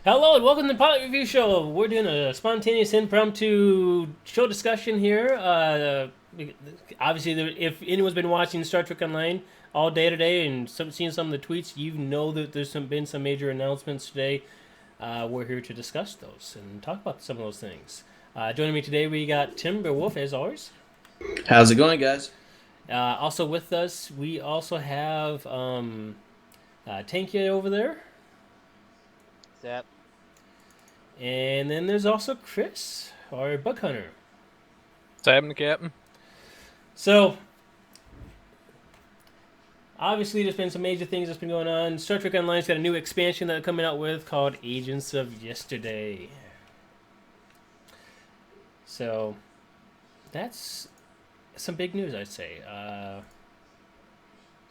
Hello and welcome to the Pilot Review Show. We're doing a spontaneous impromptu show discussion here. Obviously, if anyone's been watching Star Trek Online all day today and seen some of the tweets, you know that there's been some major announcements today. We're here to discuss those and talk about some of those things. Joining me today, we got Timberwolf, as always. How's it going, guys? Also with us, we also have Tankia over there. That And then there's also Chris, our bug hunter. What's happening, Captain? So, obviously, there's been some major things that's been going on. Star Trek Online's got a new expansion that they're coming out with called Agents of Yesterday. So, that's some big news, I'd say.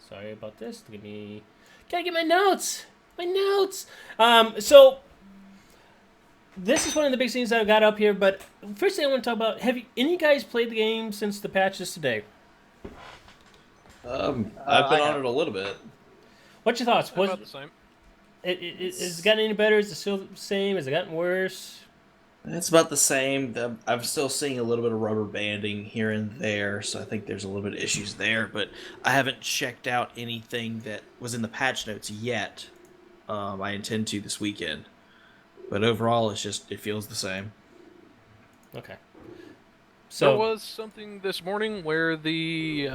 Sorry about this. Give me. Gotta get my notes! My notes! So, this is one of the big things that I got up here, but first thing I want to talk about, have you, any guys played the game since the patches today? I've been I on have. it a little bit. What's your thoughts? About the same. Has it gotten any better? Is it still the same? Has it gotten worse? It's about the same. I'm still seeing a little bit of rubber banding here and there, so I think there's a little bit of issues there. But I haven't checked out anything that was in the patch notes yet. I intend to this weekend, but overall, it feels the same. Okay. There So was something this morning where the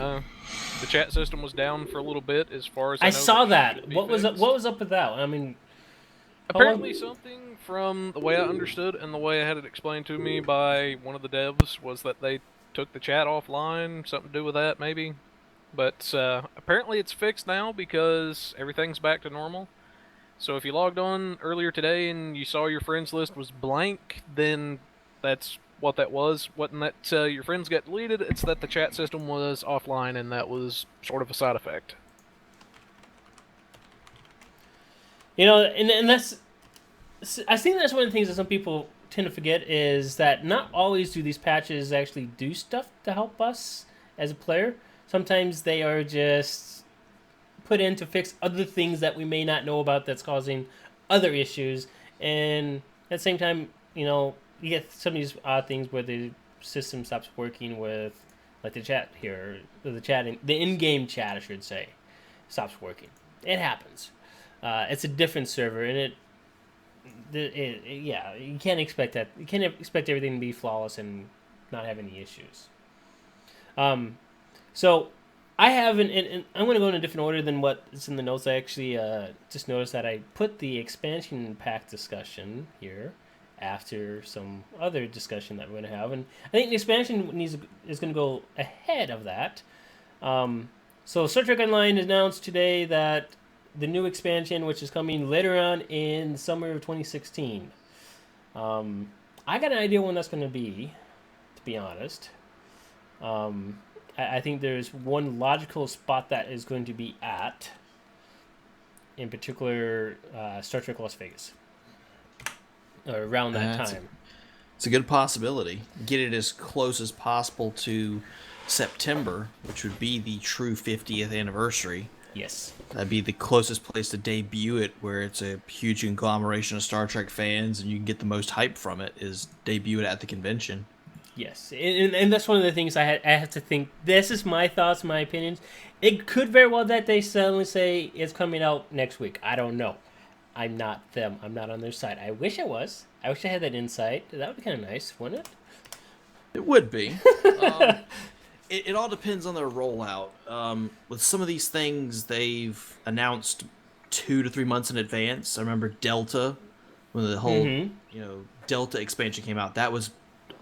chat system was down for a little bit. As far as I I know, saw should that. be What was up? fixed. What was up with that? I mean, how Apparently, long? something from the way I understood and the way I had it explained to me by one of the devs was that they took the chat offline. Something to do with that, maybe. But apparently, it's fixed now because everything's back to normal. So if you logged on earlier today and you saw your friends list was blank, then that's what that was. Wasn't that your friends got deleted? It's that the chat system was offline, and that was sort of a side effect. And that's. I think that's one of the things that some people tend to forget is that not always do these patches actually do stuff to help us as a player. Sometimes they are just put in to fix other things that we may not know about that's causing other issues. And at the same time, you get some of these odd things where the system stops working with, like the chat here, the in-game chat, I should say, stops working. It happens. It's a different server, and yeah, you can't expect that. You can't expect everything to be flawless and not have any issues. So I have and I'm going to go in a different order than what is in the notes. I actually just noticed that I put the expansion pack discussion here after some other discussion that we're going to have, and I think the expansion is going to go ahead of that. So Star Trek Online announced today that the new expansion, which is coming later on in summer of 2016. I got an idea when that's going to be, to be honest. I think there's one logical spot that is going to be at, in particular, Star Trek Las Vegas, or around that That's time. it's a good possibility. Get it as close as possible to September, which would be the true 50th anniversary. Yes. That'd be the closest place to debut it, where it's a huge conglomeration of Star Trek fans, and you can get the most hype from it. Is debut it at the convention? Yes, and that's one of the things I had to think. This is my thoughts, my opinions. It could very well that they suddenly say it's coming out next week. I don't know. I'm not them. I'm not on their side. I wish I was. I wish I had that insight. That would be kind of nice, wouldn't It would be. Um, it all depends on their rollout. With some of these things, they've announced 2 to 3 months in advance. I remember Delta, when the it? whole Mm-hmm. Delta expansion came out. That was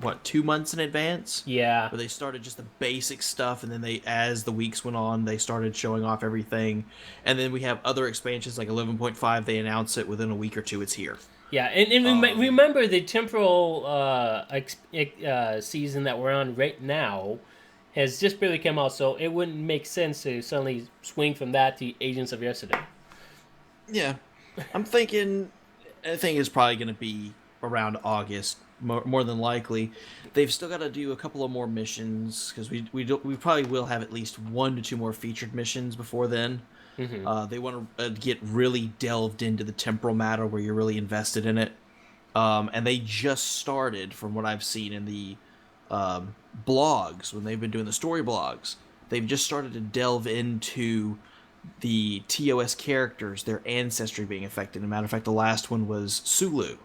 what, 2 months in advance, Yeah. where they started just the basic stuff, and then as the weeks went on, they started showing off everything. And then we have other expansions like 11.5. They announce it within a week or two. It's here. Yeah, and Um, remember the temporal season that we're on right now has just barely come out, so it wouldn't make sense to suddenly swing from that to Agents of Yesterday. yeah, I'm thinking. I think it's probably going to be around August, more than likely. They've still got to do a couple of more missions because we probably will have at least 1 to 2 more featured missions before then. They want to get really delved into the temporal matter where you're really invested in it. And they just started, from what I've seen in the blogs, when they've been doing the story blogs, they've just started to delve into the TOS characters, their ancestry being affected. As a matter of fact, the last one was Sulu.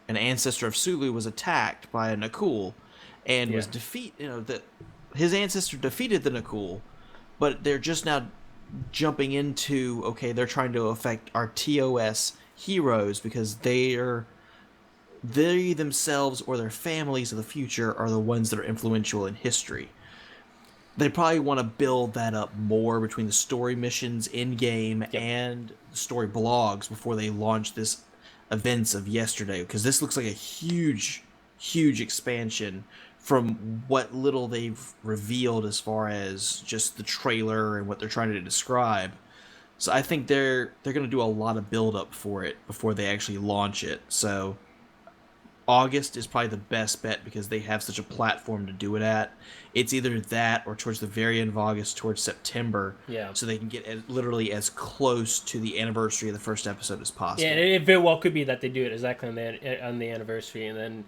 An ancestor of Sulu was attacked by a Nakul and was his ancestor defeated the Nakul, but they're just now jumping into, okay, they're trying to affect our TOS heroes because they themselves or their families of the future are the ones that are influential in history. They probably want to build that up more between the story missions in game and the story blogs before they launch this events of yesterday, because this looks like a huge expansion from what little they've revealed as far as just the trailer and what they're trying to describe. So I think they're going to do a lot of build up for it before they actually launch it. So August is probably the best bet because they have such a platform to do it at. It's either that or towards the very end of August, towards September, so they can get literally as close to the anniversary of the first episode as possible. Yeah, and it very well could be that they do it exactly on the anniversary, and then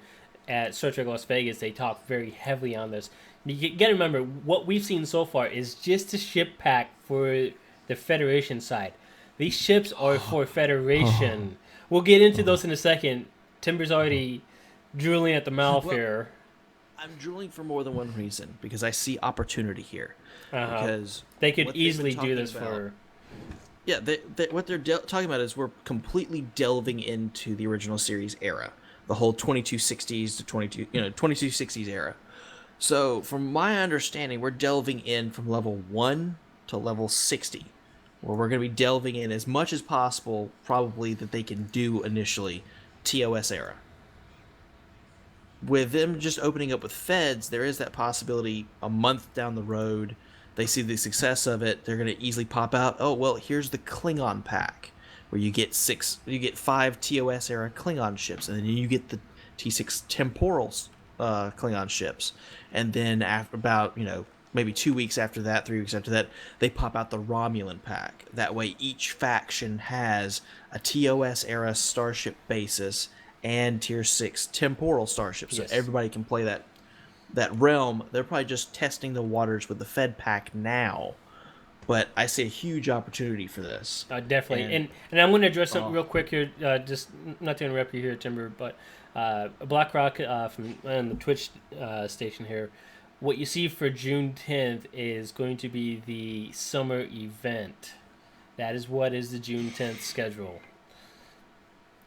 at Star Trek Las Vegas, they talk very heavily on this. You got to remember, what we've seen so far is just a ship pack for the Federation side. These ships are for Federation. We'll get into those in a second. Timber's already drooling at the mouth here. I'm drooling for more than one reason, because I see opportunity here. Because they could easily do this for... Yeah, what they're talking about is we're completely delving into the original series era. The whole 2260s to 2260s era. So, from my understanding, we're delving in from level 1 to level 60, where we're going to be delving in as much as possible, probably, that they can do initially, TOS era. With them just opening up with feds, there is that possibility a month down the road, they see the success of it, they're going to easily pop out, oh, well, here's the Klingon pack, where you get 5 TOS era Klingon ships, and then you get the T6 temporal Klingon ships. And then after about, maybe 2 weeks after that, 3 weeks after that, they pop out the Romulan pack. That way each faction has a TOS era starship basis and tier 6 temporal starships. So everybody can play that realm. They're probably just testing the waters with the Fed pack now. But I see a huge opportunity for this. Definitely. And I'm going to address something real quick here, just not to interrupt you here, Timber, but BlackRock from the Twitch station here, what you see for June 10th is going to be the summer event. That is what is the June 10th schedule.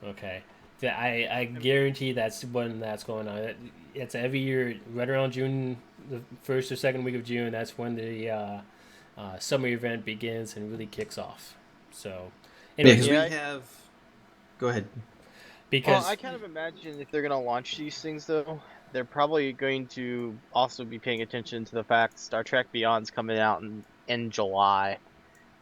Okay. I guarantee that's when that's going on. It's every year, right around June, the first or second week of June, that's when the summer event begins and really kicks off. So, anyway, we have... Go ahead. Because I kind of imagine if they're going to launch these things, though, they're probably going to also be paying attention to the fact Star Trek Beyond's coming out in July.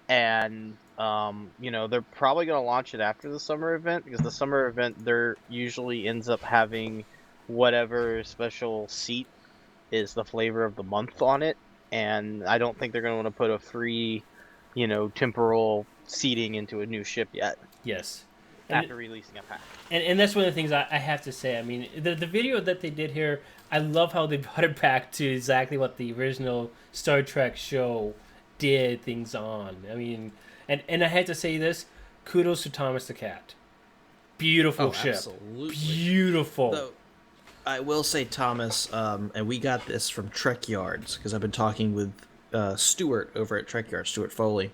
And, they're probably going to launch it after the summer event, because the summer event, there usually ends up having whatever special seat is the flavor of the month on it. And I don't think they're going to want to put a free, temporal seating into a new ship yet. Yes. After releasing a pack. And that's one of the things I have to say. I mean, the video that they did here, I love how they brought it back to exactly what the original Star Trek show did things on. I mean, and I had to say this, kudos to Thomas the Cat. Beautiful ship. Absolutely. Beautiful. So, I will say, Thomas, and we got this from Trek Yards, because I've been talking with Stuart over at Trek Yards, Stuart Foley.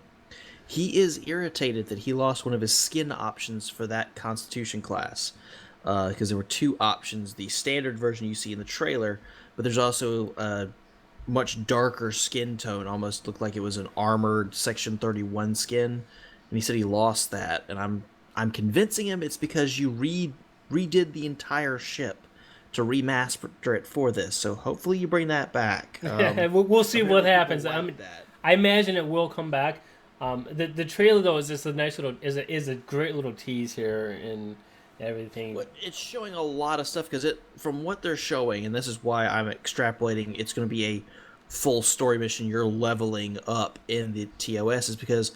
He is irritated that he lost one of his skin options for that Constitution class, because there were 2 options, the standard version you see in the trailer, but there's also a much darker skin tone, almost looked like it was an armored Section 31 skin, and he said he lost that, and I'm convincing him it's because you redid the entire ship to remaster it for this, so hopefully you bring that back. We'll see what happens. I imagine it will come back. The trailer though is just a nice little is a great little tease here, and everything. But it's showing a lot of stuff because from what they're showing, and this is why I'm extrapolating, it's going to be a full story mission. You're leveling up in the TOS is because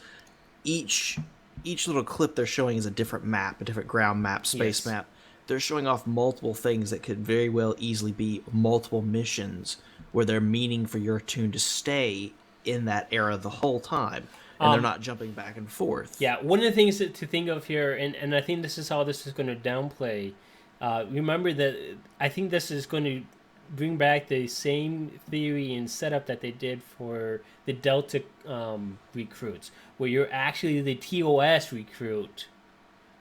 each little clip they're showing is a different map, a different ground map, space map. They're showing off multiple things that could very well easily be multiple missions where they're meaning for your tune to stay in that era the whole time, and they're not jumping back and forth. Yeah, one of the things to think of here, and I think this is how this is going to downplay. Remember that I think this is going to bring back the same theory and setup that they did for the Delta recruits, where you're actually the TOS recruit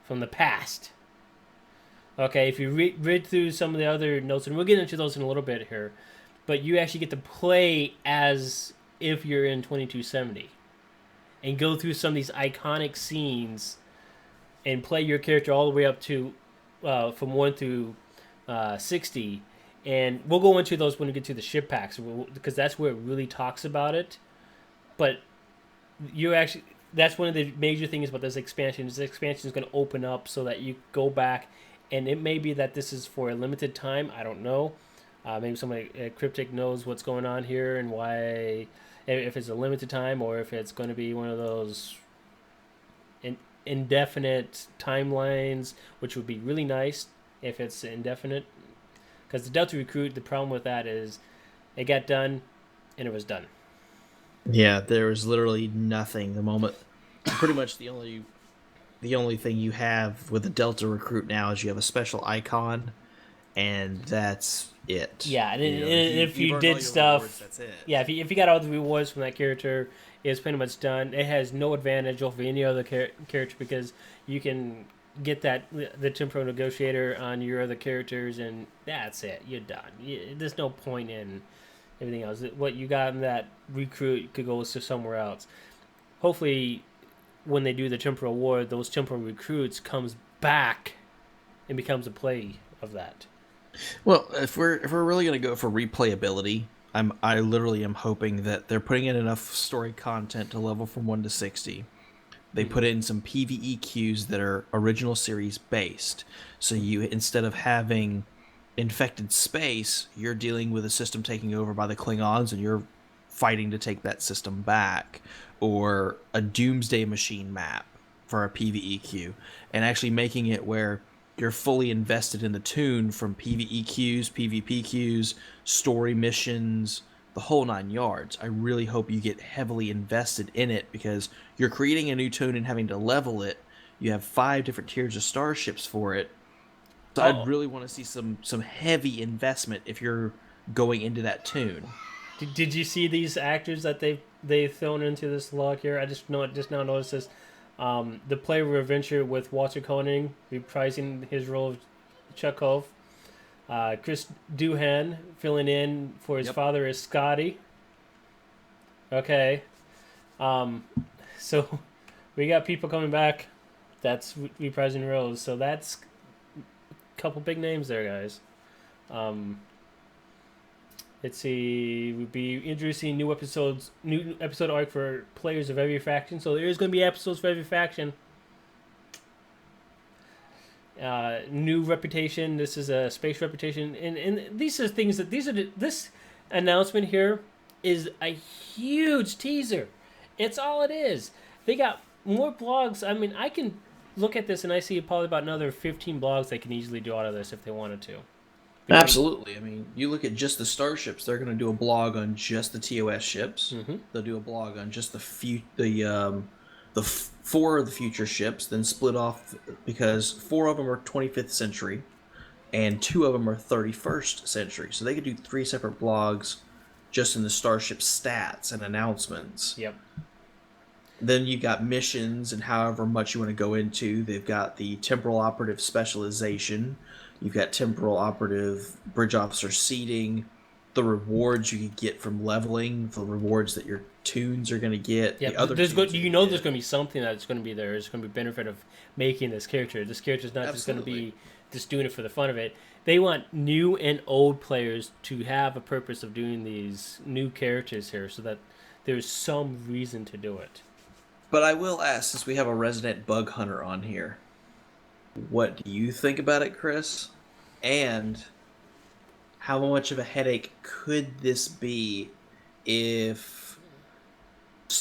from the past. Okay, if you read through some of the other notes, and we'll get into those in a little bit here, but you actually get to play as if you're in 2270 and go through some of these iconic scenes and play your character all the way up to from 1 through 60. And we'll go into those when we get to the ship packs, because that's where it really talks about it. But that's one of the major things about this expansion. This expansion is going to open up so that you go back, and it may be that this is for a limited time. I don't know. Maybe somebody Cryptic knows what's going on here and why, if it's a limited time or if it's going to be one of those indefinite timelines, which would be really nice if it's indefinite. Because the Delta Recruit, the problem with that is it got done and it was done. Yeah, there was literally nothing. The moment, pretty much the only thing you have with the Delta Recruit now is you have a special icon, and that's it. Yeah, and if you did stuff, rewards, that's it. Yeah, if you got all the rewards from that character, it's pretty much done. It has no advantage over any other character because you can get the temporal negotiator on your other characters, and that's it. You're done. There's no point in everything else. What you got in that recruit could go to somewhere else. Hopefully, when they do the temporal war, those temporal recruits comes back and becomes a play of that. Well, if we're really gonna go for replayability, I literally am hoping that they're putting in enough story content to level from 1 to 60. They put in some PvE queues that are original series based. So you, instead of having infected space, you're dealing with a system taking over by the Klingons and you're fighting to take that system back. Or a Doomsday Machine map for a PvE queue. And actually making it where you're fully invested in the tune from PvE queues, PvP queues, story missions, the whole 9 yards. I really hope you get heavily invested in it because you're creating a new tune and having to level it. You have 5 different tiers of starships for it. So I'd really want to see some heavy investment if you're going into that tune. Did you see these actors that they've thrown into this log here? I just now noticed this. The player adventure with Walter Koenig reprising his role of Chekhov. Chris Doohan filling in for his father as Scotty. Okay. So we got people coming back. That's reprising roles. So that's a couple big names there, guys. Let's see. We'll be introducing new episode arc for players of every faction. So there is going to be episodes for every faction. New reputation. This is a space reputation, and these are things that this announcement here is a huge teaser. It's all it is. They got more blogs. I mean, I can look at this and I see probably about another 15 blogs they can easily do out of this if they wanted to. Absolutely. I mean, you look at just the starships. They're going to do a blog on just the TOS ships. Mm-hmm. They'll do a blog on just the 4 of the future ships, then split off because 4 of them are 25th century, and 2 of them are 31st century. So they could do 3 separate blogs just in the starship stats and announcements. Yep. Then you got missions and however much you want to go into. They've got the temporal operative specialization. You've got temporal operative bridge officer seating, the rewards you could get from leveling, the rewards that your tunes are going to get. Yeah, there's going to be something that's going to be there. There's going to be benefit of making this character. This character's not just going to be just doing it for the fun of it. They want new and old players to have a purpose of doing these new characters here so that there's some reason to do it. But I will ask, since we have a resident bug hunter on here, What do you think about it, Chris? And how much of a headache could this be if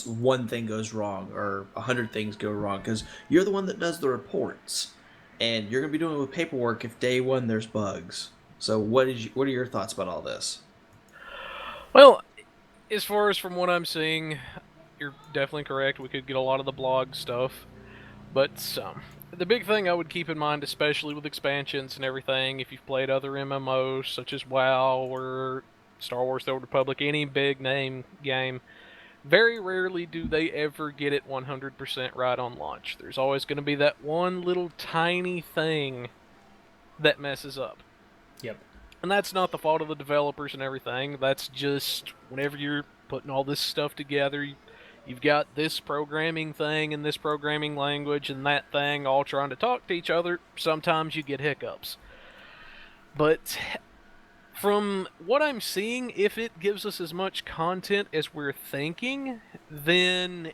one thing goes wrong or 100 things go wrong? Because you're the one that does the reports, and you're going to be doing it with paperwork if day one there's bugs. So what are your thoughts about all this? Well, as far as from what I'm seeing, you're definitely correct. We could get a lot of the blog stuff. But the big thing I would keep in mind, especially with expansions and everything, if you've played other MMOs such as WoW or Star Wars The Old Republic, any big name game, very rarely do they ever get it 100% right on launch. There's always going to be that one little tiny thing that messes up. Yep. And that's not the fault of the developers and everything. That's just whenever you're putting all this stuff together, you've got this programming thing and this programming language and that thing all trying to talk to each other. Sometimes you get hiccups. But from what I'm seeing, if it gives us as much content as we're thinking, then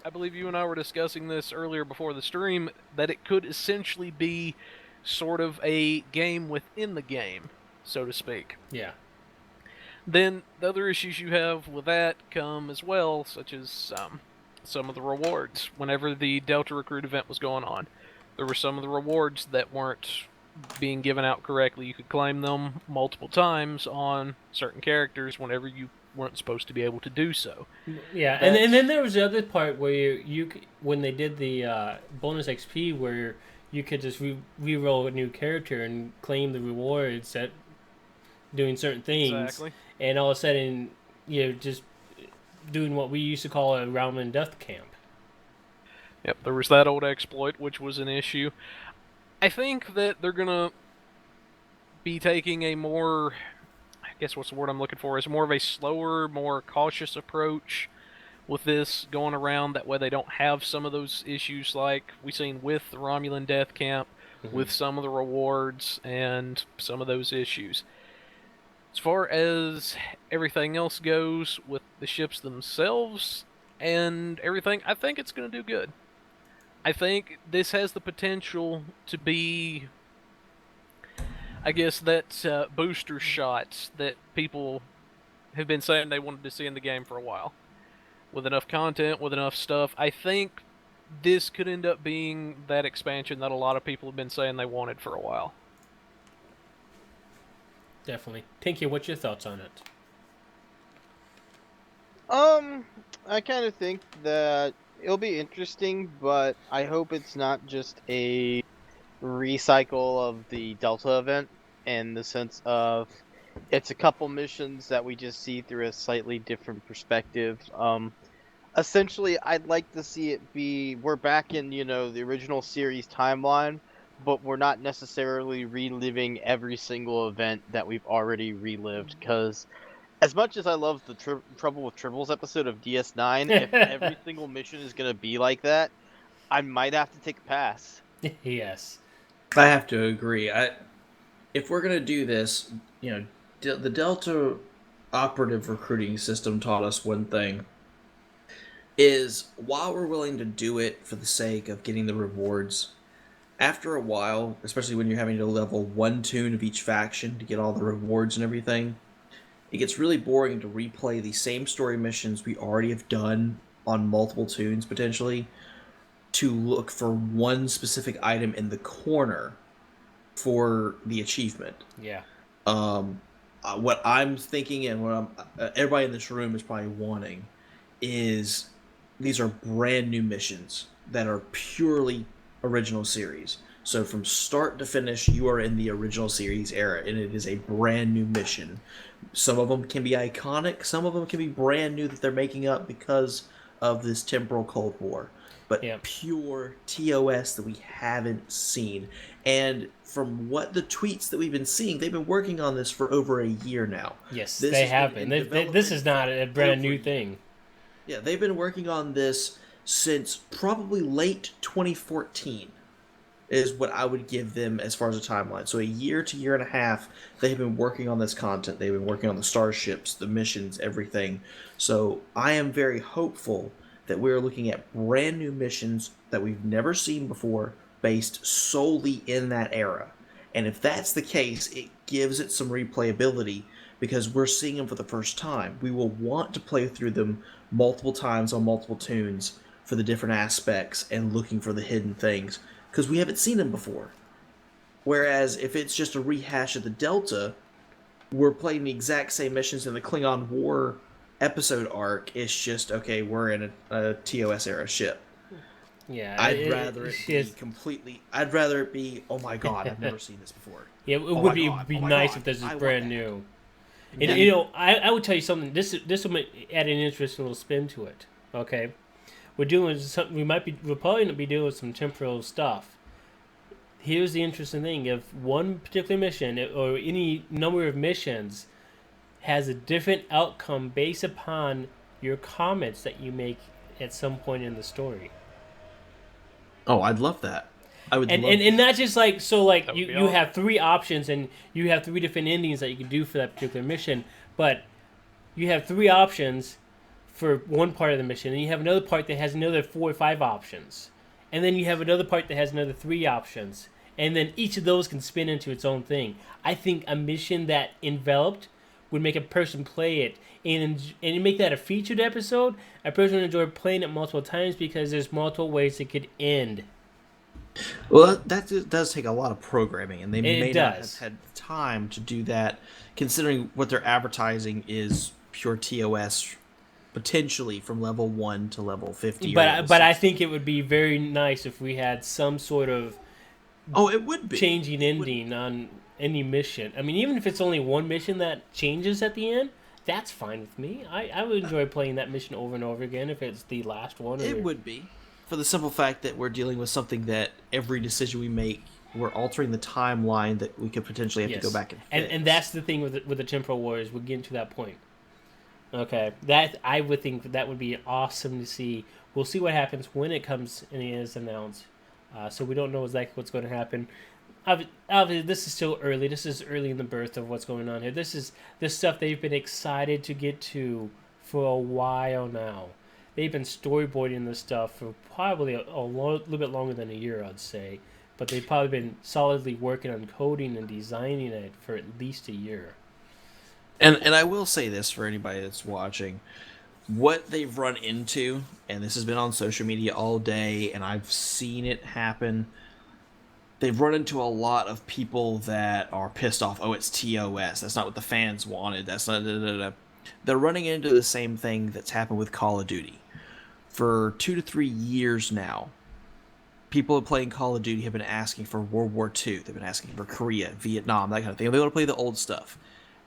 I believe you and I were discussing this earlier before the stream, that it could essentially be sort of a game within the game, so to speak. Yeah. Then the other issues you have with that come as well, such as some of the rewards. Whenever the Delta Recruit event was going on, there were some of the rewards that weren't being given out correctly. You could claim them multiple times on certain characters whenever you weren't supposed to be able to do so. Yeah, and then there was the other part where you when they did the bonus XP where you could just re-roll a new character and claim the rewards at doing certain things. Exactly. And all of a sudden, just doing what we used to call a realm and death camp. Yep, there was that old exploit, which was an issue. I think that they're going to be taking a more, I guess what's the word I'm looking for, is more of a slower, more cautious approach with this going around. That way they don't have some of those issues like we've seen with the Romulan Death Camp, with some of the rewards and some of those issues. As far as everything else goes with the ships themselves and everything, I think it's going to do good. I think this has the potential to be, I guess, that booster shot that people have been saying they wanted to see in the game for a while. With enough content, with enough stuff, I think this could end up being that expansion that a lot of people have been saying they wanted for a while. Definitely. Tankia, what's your thoughts on it? I kind of think that it'll be interesting, but I hope it's not just a recycle of the Delta event in the sense of it's a couple missions that we just see through a slightly different perspective. Essentially, I'd like to see it be we're back in, the original series timeline, but we're not necessarily reliving every single event that we've already relived, because as much as I love the Trouble with Tribbles episode of DS9, if every single mission is going to be like that, I might have to take a pass. Yes. I have to agree. If we're going to do this, the Delta operative recruiting system taught us one thing, is while we're willing to do it for the sake of getting the rewards, after a while, especially when you're having to level one toon of each faction to get all the rewards and everything, it gets really boring to replay the same story missions we already have done on multiple toons, potentially, to look for one specific item in the corner for the achievement. Yeah. What I'm thinking and what everybody in this room is probably wanting is these are brand new missions that are purely original series. So from start to finish, you are in the original series era, and it is a brand new mission. Some of them can be iconic, some of them can be brand new that they're making up because of this Temporal Cold War. But pure TOS that we haven't seen. And from what the tweets that we've been seeing, they've been working on this for over a year now. Yes, they have been. This is not a brand new thing. Yeah, they've been working on this since probably late 2014 is what I would give them as far as a timeline. So a year to year and a half, they've been working on this content. They've been working on the starships, the missions, everything. So I am very hopeful that we're looking at brand new missions that we've never seen before based solely in that era. And if that's the case, it gives it some replayability because we're seeing them for the first time. We will want to play through them multiple times on multiple tunes for the different aspects and looking for the hidden things because we haven't seen them before. Whereas if it's just a rehash of the Delta, we're playing the exact same missions in the Klingon War episode arc. It's just, okay, we're in a TOS era ship. Yeah, I'd rather it be, oh my god, I've never seen this before. Yeah, it would be nice if this is brand new. And I would tell you something. This will add an interesting little spin to it. Okay, we're doing something. We're probably gonna be doing some temporal stuff. Here's the interesting thing: if one particular mission or any number of missions has a different outcome based upon your comments that you make at some point in the story. Oh, I'd love that. I would love and not just like you have 3 options and you have 3 different endings that you can do for that particular mission, but you have 3 options for one part of the mission, and you have another part that has another 4 or 5 options, and then you have another part that has another 3 options, and then each of those can spin into its own thing. I think a mission that enveloped would make a person play it and make that a featured episode. A person would enjoy playing it multiple times because there's multiple ways it could end. Well, that does take a lot of programming, and they may not have had time to do that, considering what they're advertising is pure TOS, potentially from level 1 to level 50. But I think it would be very nice if we had some sort of it would be changing ending on any mission. I mean, even if it's only one mission that changes at the end, that's fine with me. I would enjoy playing that mission over and over again if it's the last one. It would be. For the simple fact that we're dealing with something that every decision we make, we're altering the timeline that we could potentially have to go back and fix. And that's the thing with the Temporal Wars. We're getting to that point. Okay, that I would think that would be awesome to see. We'll see what happens when it comes and it is announced. So we don't know exactly what's going to happen. Obviously, this is still early. This is early in the birth of what's going on here. This stuff they've been excited to get to for a while now. They've been storyboarding this stuff for probably a little bit longer than a year, I'd say. But they've probably been solidly working on coding and designing it for at least a year. And I will say this for anybody that's watching. What they've run into, and this has been on social media all day, and I've seen it happen, they've run into a lot of people that are pissed off. Oh, it's TOS. That's not what the fans wanted. That's not... They're running into the same thing that's happened with Call of Duty. For 2 to 3 years now, people playing Call of Duty have been asking for World War II. They've been asking for Korea, Vietnam, that kind of thing. They want to play the old stuff.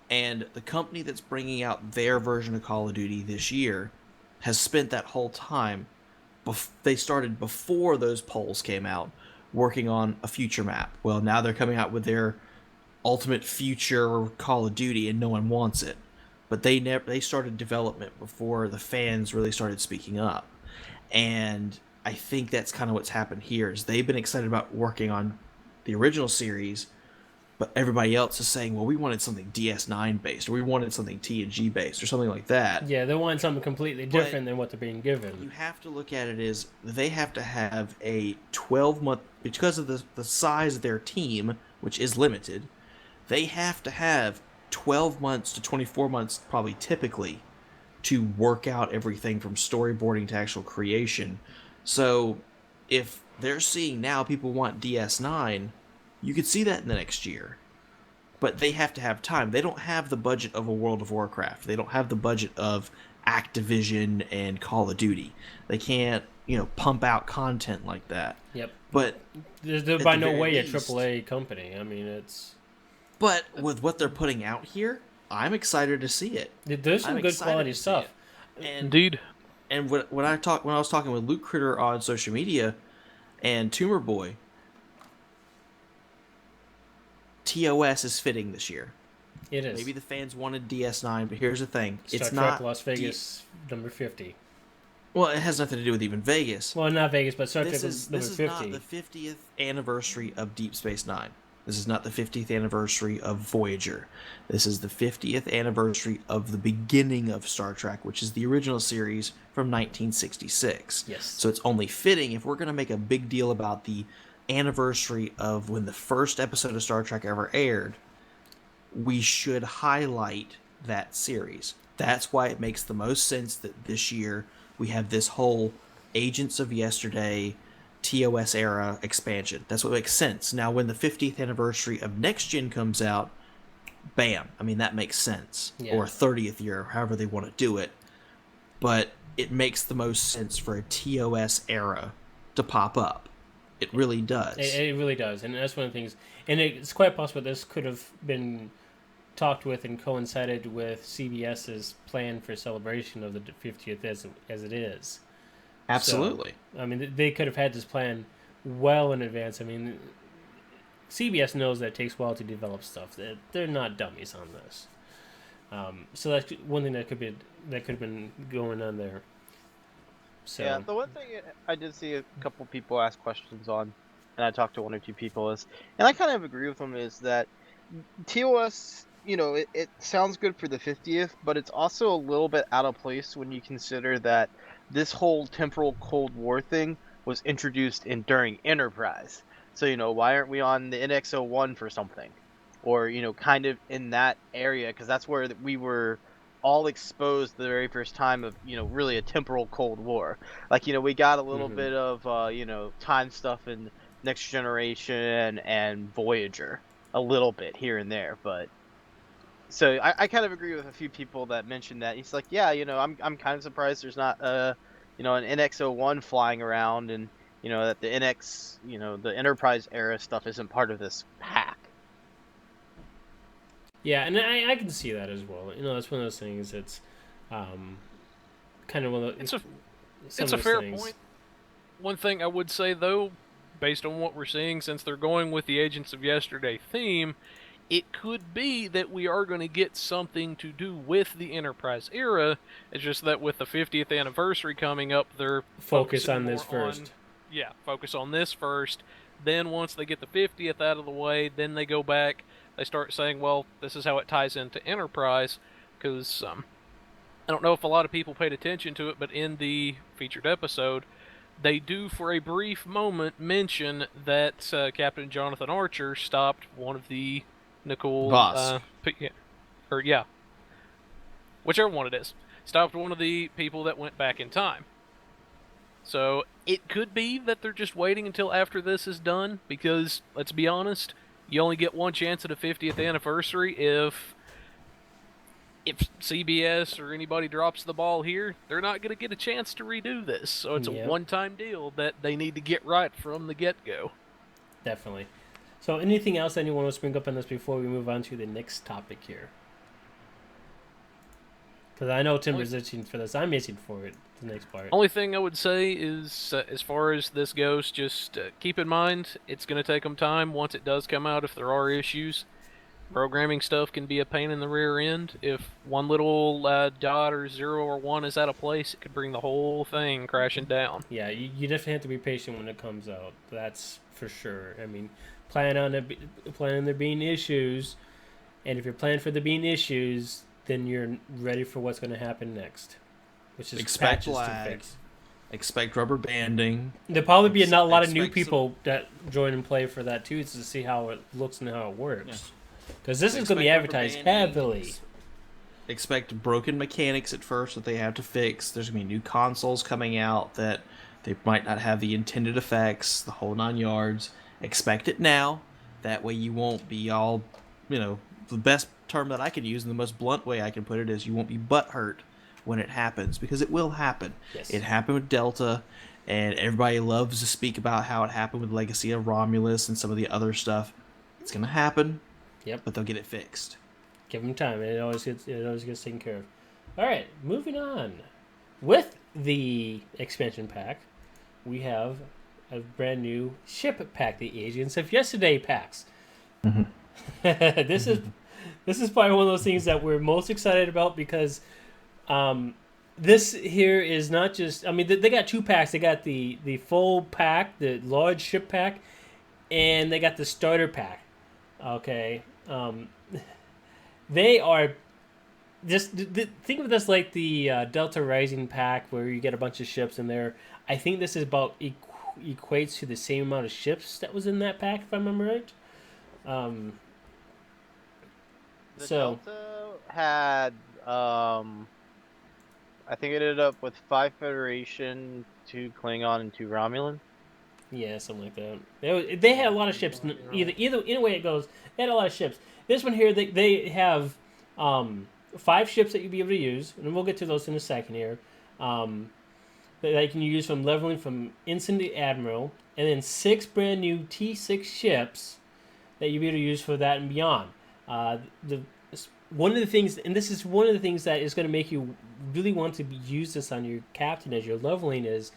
And the company that's bringing out their version of Call of Duty this year has spent that whole time, they started before those polls came out, working on a future map. Well, now they're coming out with their ultimate future Call of Duty, and no one wants it. But they started development before the fans really started speaking up. And I think that's kind of what's happened here, is they've been excited about working on the original series, but everybody else is saying, well, we wanted something DS9 based, or we wanted something TNG based, or something like that. Yeah, they want something completely different than what they're being given. You have to look at it as they have to have a 12-month, because of the size of their team, which is limited, they have to have 12 months to 24 months, probably typically, to work out everything from storyboarding to actual creation. So if they're seeing now people want DS9, you could see that in the next year. But they have to have time. They don't have the budget of a World of Warcraft. They don't have the budget of Activision and Call of Duty. They can't, pump out content like that. Yep. But they're by no way a AAA company. I mean, it's... But with what they're putting out here, I'm excited to see it. There's some good quality stuff. Indeed. And when I was talking with Luke Critter on social media and Tumor Boy, TOS is fitting this year. It is. Maybe the fans wanted DS9, but here's the thing: Star Trek Las Vegas number 50. Well, it has nothing to do with even Vegas. Well, not Vegas, but Star Trek number 50. This is not the 50th anniversary of Deep Space Nine. This is not the 50th anniversary of Voyager. This is the 50th anniversary of the beginning of Star Trek, which is the original series from 1966. Yes. So it's only fitting, if we're going to make a big deal about the anniversary of when the first episode of Star Trek ever aired, we should highlight that series. That's why it makes the most sense that this year we have this whole Agents of Yesterday TOS era expansion. That's what makes sense. Now, when the 50th anniversary of Next Gen comes out, bam. I mean, that makes sense. Yeah. Or 30th year, however they want to do it. But it makes the most sense for a TOS era to pop up. It really does. It really does. And that's one of the things. And it's quite possible this could have been talked with and coincided with CBS's plan for celebration of the 50th as it is. Absolutely. So, I mean, they could have had this plan well in advance. I mean, CBS knows that it takes a while to develop stuff. They're not dummies on this. So that's one thing that could have been going on there. So. Yeah, the one thing I did see a couple people ask questions on, and I talked to one or two people, and I kind of agree with them, is that TOS, it sounds good for the 50th, but it's also a little bit out of place when you consider that this whole Temporal Cold War thing was introduced during Enterprise. So, why aren't we on the NX-01 for something? Or, kind of in that area, because that's where we were all exposed the very first time of, really a temporal Cold War. Like, we got a little bit of, time stuff in Next Generation and Voyager. A little bit here and there, but... So, I kind of agree with a few people that mentioned that. He's like, yeah, I'm kind of surprised there's not, an NX-01 flying around, and, that the NX, the Enterprise era stuff isn't part of this pack. Yeah, and I can see that as well. That's one of those things. It's kind of one of those. It's a fair point. One thing I would say, though, based on what we're seeing, since they're going with the Agents of Yesterday theme, it could be that we are going to get something to do with the Enterprise era. It's just that with the 50th anniversary coming up, they're focus on this first. Focus on this first. Then once they get the 50th out of the way, then they go back. They start saying, well, this is how it ties into Enterprise, because I don't know if a lot of people paid attention to it, but in the featured episode, they do for a brief moment mention that Captain Jonathan Archer stopped one of the Nicole... Boss. Whichever one it is. Stopped one of the people that went back in time. So it could be that they're just waiting until after this is done, because, let's be honest... You only get one chance at a 50th anniversary. If CBS or anybody drops the ball here, they're not going to get a chance to redo this. So it's a one-time deal that they need to get right from the get-go. Definitely. So anything else anyone wants to bring up on this before we move on to the next topic here? Because I know Timber's itching for this. I'm itching for it, the next part. Only thing I would say is, as far as this goes, just keep in mind, it's going to take them time once it does come out if there are issues. Programming stuff can be a pain in the rear end. If one little dot or 0 or 1 is out of place, it could bring the whole thing crashing down. Yeah, you definitely have to be patient when it comes out. That's for sure. I mean, plan on there being issues, and if you're planning for there being issues... then you're ready for what's going to happen next, which is expect lag, expect rubber banding. There'll probably be a lot of new people that join and play for that too, to see how it looks and how it works. Because this is going to be advertised heavily. Expect broken mechanics at first that they have to fix. There's going to be new consoles coming out that they might not have the intended effects, the whole 9 yards. Expect it now. That way you won't be all, the best term that I can use and the most blunt way I can put it is you won't be butthurt when it happens, because it will happen. Yes. It happened with Delta, and everybody loves to speak about how it happened with Legacy of Romulus and some of the other stuff. It's going to happen, but they'll get it fixed. Give them time. It always gets taken care of. All right, moving on. With the expansion pack, we have a brand new ship pack, the Agents of Yesterday packs. This is probably one of those things that we're most excited about, because this here is not just... I mean, they got 2 packs. They got the full pack, the large ship pack, and they got the starter pack. Okay. They are... Just think of this like the Delta Rising pack, where you get a bunch of ships in there. I think this is about equates to the same amount of ships that was in that pack, if I remember right. The So Delta had, I think it ended up with 5 Federation, 2 Klingon, and 2 Romulan. yeah, something like that. They had a lot of ships. Either way it goes, they had a lot of ships. This one here, they have 5 ships that you'll be able to use, and we'll get to those in a second here. That you can use from leveling from Ensign to Admiral, and then 6 brand new T6 ships that you'll be able to use for that and beyond. One of the things, and this is one of the things that is going to make you really want to use this on your captain as you're leveling is,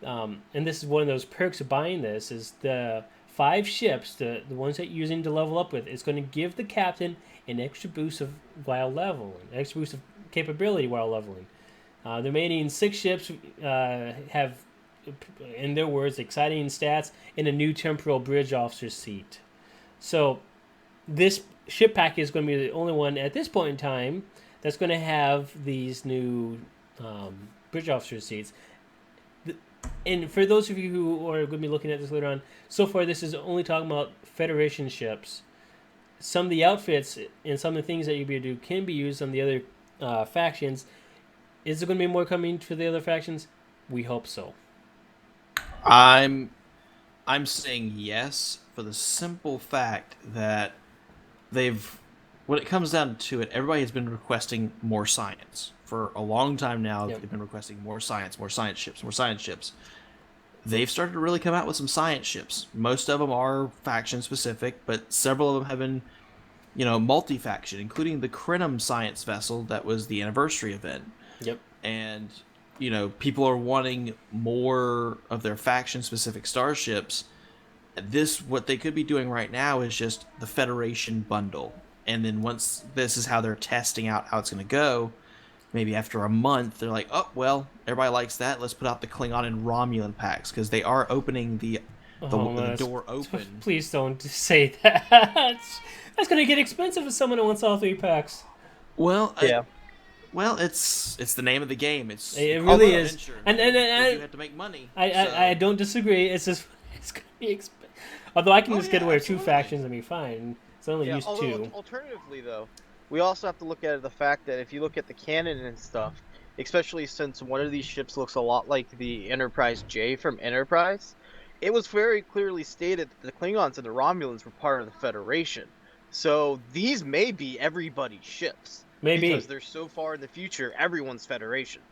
and this is one of those perks of buying this, is the 5 ships, the ones that you're using to level up with, is going to give the captain an extra boost while leveling, an extra boost of capability while leveling. The remaining 6 ships have, in their words, exciting stats and a new temporal bridge officer seat. So this ship pack is going to be the only one at this point in time that's going to have these new bridge officer seats. And for those of you who are going to be looking at this later on, so far this is only talking about Federation ships. Some of the outfits and some of the things that you'll be able to do can be used on the other factions. Is there going to be more coming for the other factions? We hope so. I'm saying yes for the simple fact that when it comes down to it, everybody has been requesting more science for a long time now. Yep. They've been requesting more science ships. They've started to really come out with some science ships. Most of them are faction specific, but several of them have been, multi-faction, including the Crenum science vessel that was the anniversary event. Yep. And, people are wanting more of their faction-specific starships. What they could be doing right now is just the Federation bundle. And then once this is how they're testing out how it's going to go, maybe after a month, they're like, oh, well, everybody likes that. Let's put out the Klingon and Romulan packs, because they are opening the door open. Please don't say that. That's going to get expensive for someone who wants all 3 packs. Well, yeah. It's the name of the game. It really is, and you have to make money. I don't disagree. It's just it's gonna be expensive. Although I can just get away with 2 factions and be fine. It's only used 2. Alternatively, though, we also have to look at the fact that if you look at the canon and stuff, especially since one of these ships looks a lot like the Enterprise J from Enterprise, it was very clearly stated that the Klingons and the Romulans were part of the Federation. So these may be everybody's ships. Maybe. Because they're so far in the future, everyone's Federation.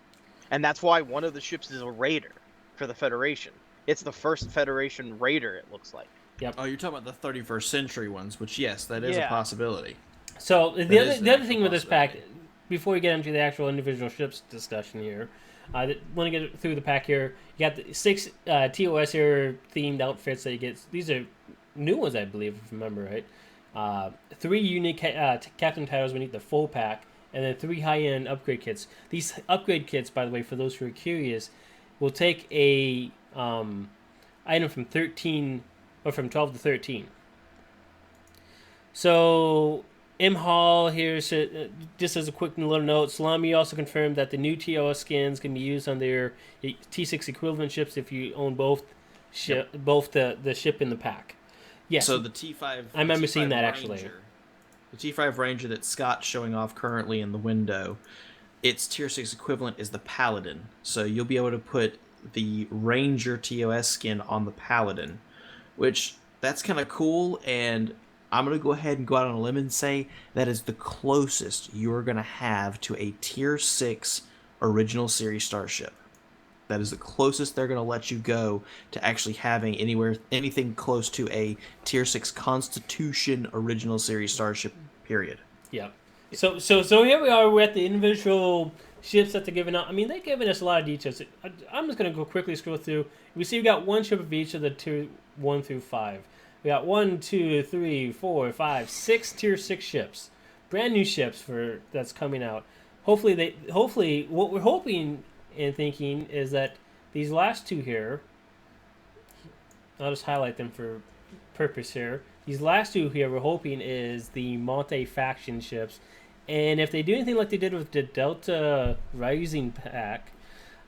And that's why one of the ships is a Raider for the Federation. It's the first Federation Raider, it looks like. Yep. Oh, you're talking about the 31st century ones, which, yes, that is a possibility. So the other thing with this pack, before we get into the actual individual ships discussion here, I want to get through the pack here. You got the 6 TOS here themed outfits that you get. These are new ones, I believe, if I remember right. 3 unique captain titles beneath the full pack, and then 3 high-end upgrade kits. These upgrade kits, by the way, for those who are curious, will take a item from 13 or from 12 to 13. So M Hall here, just as a quick little note, Salami also confirmed that the new TOS skins can be used on their T6 equivalent ships if you own both the ship in the pack. Yes. So the T5. I remember T5 seeing that Ranger, actually. The T5 Ranger that Scott's showing off currently in the window, its Tier 6 equivalent is the Paladin. So you'll be able to put the Ranger TOS skin on the Paladin, which that's kind of cool. And I'm going to go ahead and go out on a limb and say that is the closest you're going to have to a Tier 6 original series starship. That is the closest they're going to let you go to actually having anything close to a Tier 6 Constitution original series starship, period. Yeah. So here we are. We're at the individual ships that they're giving out. I mean, they're giving us a lot of details. I'm just going to go quickly scroll through. We see we got 1 ship of each of the Tier 1 through 5. We got 1, 2, 3, 4, 5, 6 Tier 6 ships. Brand new ships that's coming out. Hopefully, what we're hoping and thinking is that these last 2 here, I'll just highlight them for purpose here. These last 2 here, we're hoping is the multi-faction ships, and if they do anything like they did with the Delta Rising pack,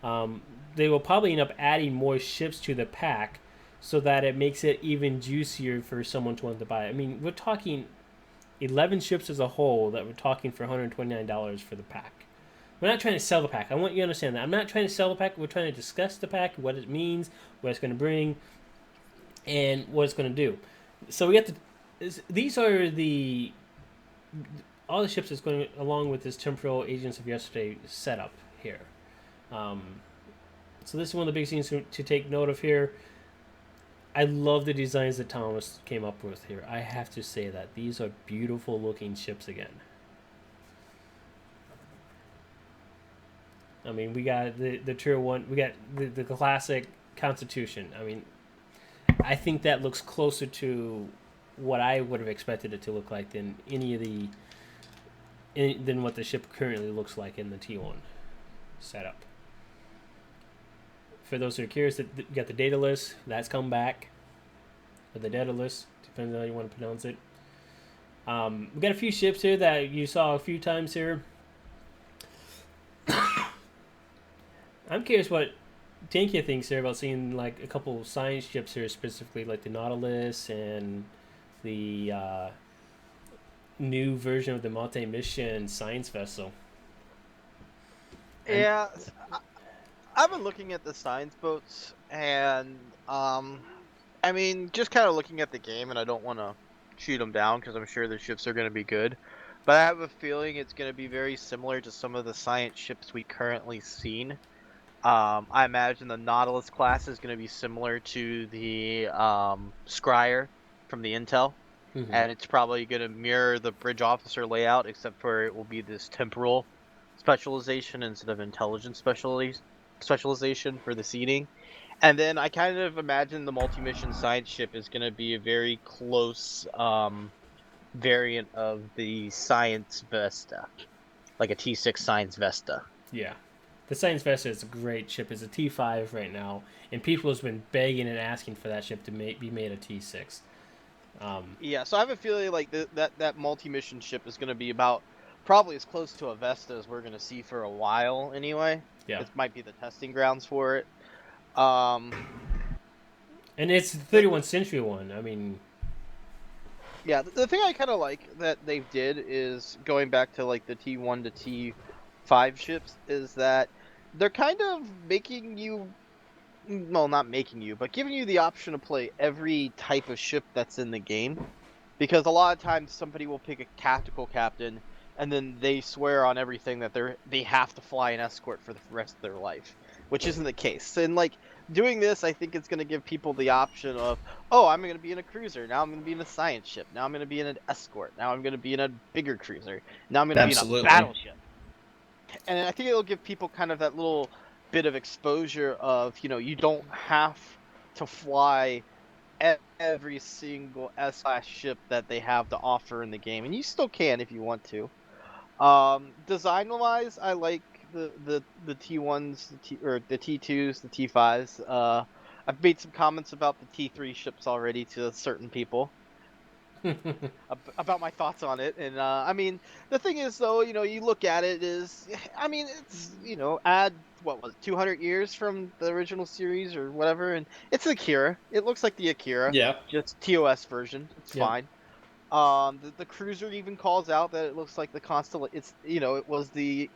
They will probably end up adding more ships to the pack so that it makes it even juicier for someone to want to buy. I mean, we're talking 11 ships as a whole that we're talking for $129 for the pack. We're not trying to sell the pack. I want you to understand that. I'm not trying to sell the pack. We're trying to discuss the pack, what it means, what it's going to bring, and what it's going to do. So we have to. These are all the ships that's going along with this Temporal Agents of Yesterday setup here. So this is one of the big things to take note of here. I love the designs that Thomas came up with here. I have to say that these are beautiful looking ships again. I mean, we got the Tier 1, we got the classic Constitution. I mean, I think that looks closer to what I would have expected it to look like than than what the ship currently looks like in the T1 setup. For those who are curious, we got the data list. That's come back. Or the data list, depends on how you want to pronounce it. We got a few ships here that you saw a few times here. I'm curious what Tankia thinks here about seeing like a couple science ships here, specifically like the Nautilus and the new version of the multi-mission science vessel. Yeah, I've been looking at the science boats, and I mean, just kind of looking at the game, and I don't want to shoot them down because I'm sure the ships are going to be good, but I have a feeling it's going to be very similar to some of the science ships we currently seen. I imagine the Nautilus class is going to be similar to the Scryer from the Intel, and it's probably going to mirror the bridge officer layout, except for it will be this temporal specialization instead of intelligence specialization for the seating. And then I kind of imagine the multi-mission science ship is going to be a very close variant of the Science Vesta, like a T6 Science Vesta. Yeah. The Science Vesta is a great ship. It's a T5 right now, and people have been begging and asking for that ship to be made a T6. Yeah, so I have a feeling like that multi-mission ship is going to be about probably as close to a Vesta as we're going to see for a while anyway. Yeah. This might be the testing grounds for it. And it's the 31st century one. I mean... Yeah, the thing I kind of like that they did is, going back to like the T1 to T5 ships, is that they're kind of making you, well, not making you, but giving you the option to play every type of ship that's in the game. Because a lot of times somebody will pick a tactical captain, and then they swear on everything that they have to fly an escort for the rest of their life, which isn't the case. And like, doing this, I think it's going to give people the option of, oh, I'm going to be in a cruiser, now I'm going to be in a science ship, now I'm going to be in an escort, now I'm going to be in a bigger cruiser, now I'm going to be in a battleship. And I think it'll give people kind of that little bit of exposure of, you don't have to fly every single S-class ship that they have to offer in the game, and you still can if you want to. Design-wise, I like the T1s, or the T2s, the T5s. I've made some comments about the T3 ships already to certain people about my thoughts on it, and I mean, the thing is though, you look at it is, I mean, it's, add what was it, 200 years from the original series or whatever, and it's Akira. It looks like the Akira, Yeah. just TOS version. It's fine. The cruiser even calls out that it looks like the Constellation. It's, it was the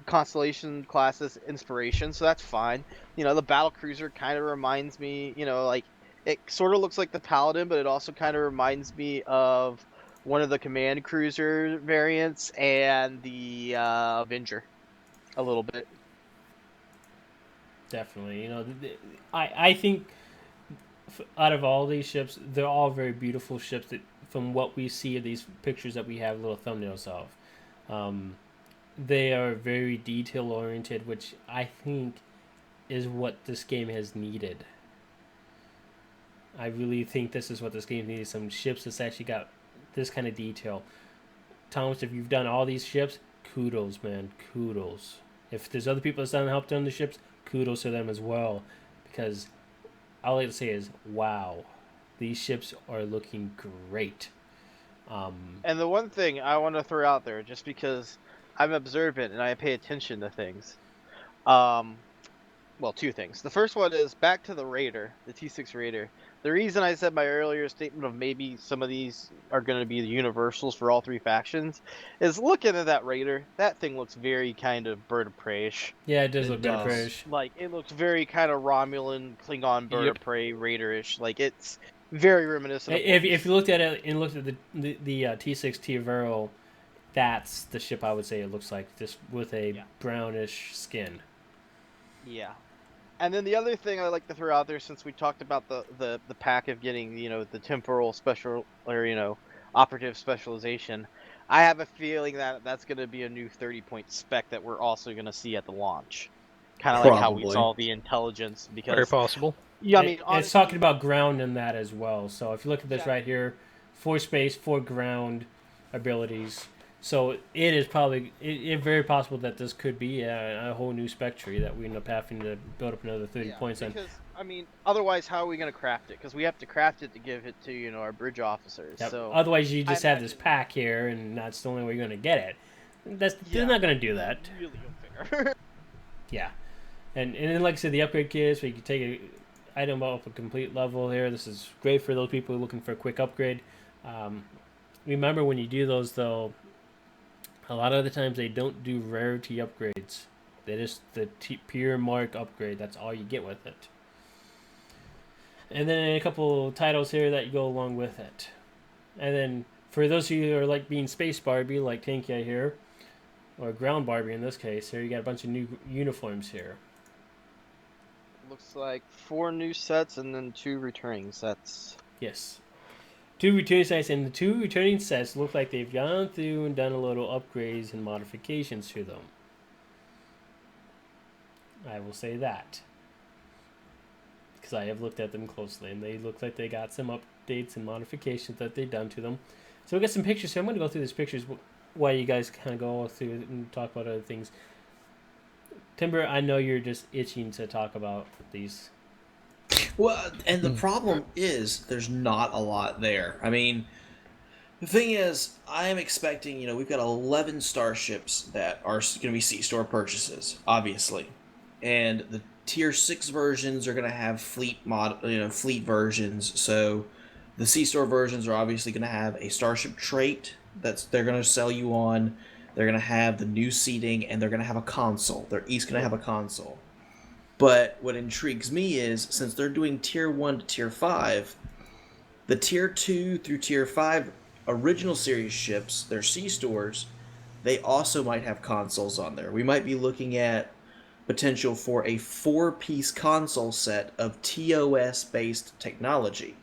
Constellation class's inspiration, so that's fine. The battle cruiser kind of reminds me, like, it sort of looks like the Paladin, but it also kind of reminds me of one of the command cruiser variants and the Avenger a little bit. Definitely. I think out of all these ships, they're all very beautiful ships that, from what we see of these pictures that we have little thumbnails of. They are very detail oriented, which I think is what this game has needed. I really think this is what this game needed. Some ships that's actually got this kind of detail. Thomas, if you've done all these ships, kudos, man. Kudos. If there's other people that's done help done the ships, kudos to them as well. Because all I like to say is, wow. These ships are looking great. And the one thing I want to throw out there, just because I'm observant and I pay attention to things, well, two things. The first one is back to the Raider, the T6 Raider. The reason I said my earlier statement of maybe some of these are going to be the universals for all three factions is looking at that Raider. That thing looks very kind of Bird of Prey-ish. Yeah, it does It look better does. British. Like, it looks very kind of Romulan, Klingon, Bird Yep. of Prey, Raider-ish. Like, it's very reminiscent of what If you looked at it and looked at the T6 Tiavero, that's the ship I would say it looks like, just with a brownish skin. Yeah. And then the other thing I like to throw out there, since we talked about the pack of getting, the temporal special, or, operative specialization, I have a feeling that that's going to be a new 30-point spec that we're also going to see at the launch. Kind of like how we Probably. saw the intelligence, Very because, possible. yeah, I mean, It's honestly, talking about ground in that as well. So if you look at this Yeah. right here, 4 space, 4 ground abilities. So it is probably very possible that this could be a whole new spec tree that we end up having to build up another 30 points on. because, I mean, otherwise, how are we going to craft it? Because we have to craft it to give it to, our bridge officers. Yep. So Otherwise, you just I have this imagine- pack here, and that's the only way you're going to get it. They're Yeah. not going to do that. Really go figure. Yeah, and then like I said, the upgrade kits where you can take an item up a complete level here. This is great for those people looking for a quick upgrade. Remember when you do those though, a lot of the times they don't do rarity upgrades. They just the pure mark upgrade. That's all you get with it. And then a couple titles here that you go along with it. And then for those of you who are like being Space Barbie, like Tankia here, or Ground Barbie in this case, here you got a bunch of new uniforms here. Looks like 4 new sets and then 2 returning sets. Yes. 2 returning sets, and the 2 returning sets look like they've gone through and done a little upgrades and modifications to them. I will say that. Because I have looked at them closely, and they look like they got some updates and modifications that they've done to them. So we got some pictures here. I'm going to go through these pictures while you guys kind of go through and talk about other things. Timber, I know you're just itching to talk about these. Well, and the problem is there's not a lot there. I mean, the thing is, I am expecting, we've got 11 starships that are going to be C-store purchases, obviously. And the tier 6 versions are going to have fleet versions. So the C-store versions are obviously going to have a starship trait they're going to sell you on. They're going to have the new seating, and they're going to have a console. They're each going to have a console. But what intrigues me is, since they're doing tier 1 to tier 5, the tier 2 through tier 5 original series ships, their C-stores, they also might have consoles on there. We might be looking at potential for a 4-piece console set of TOS-based technology,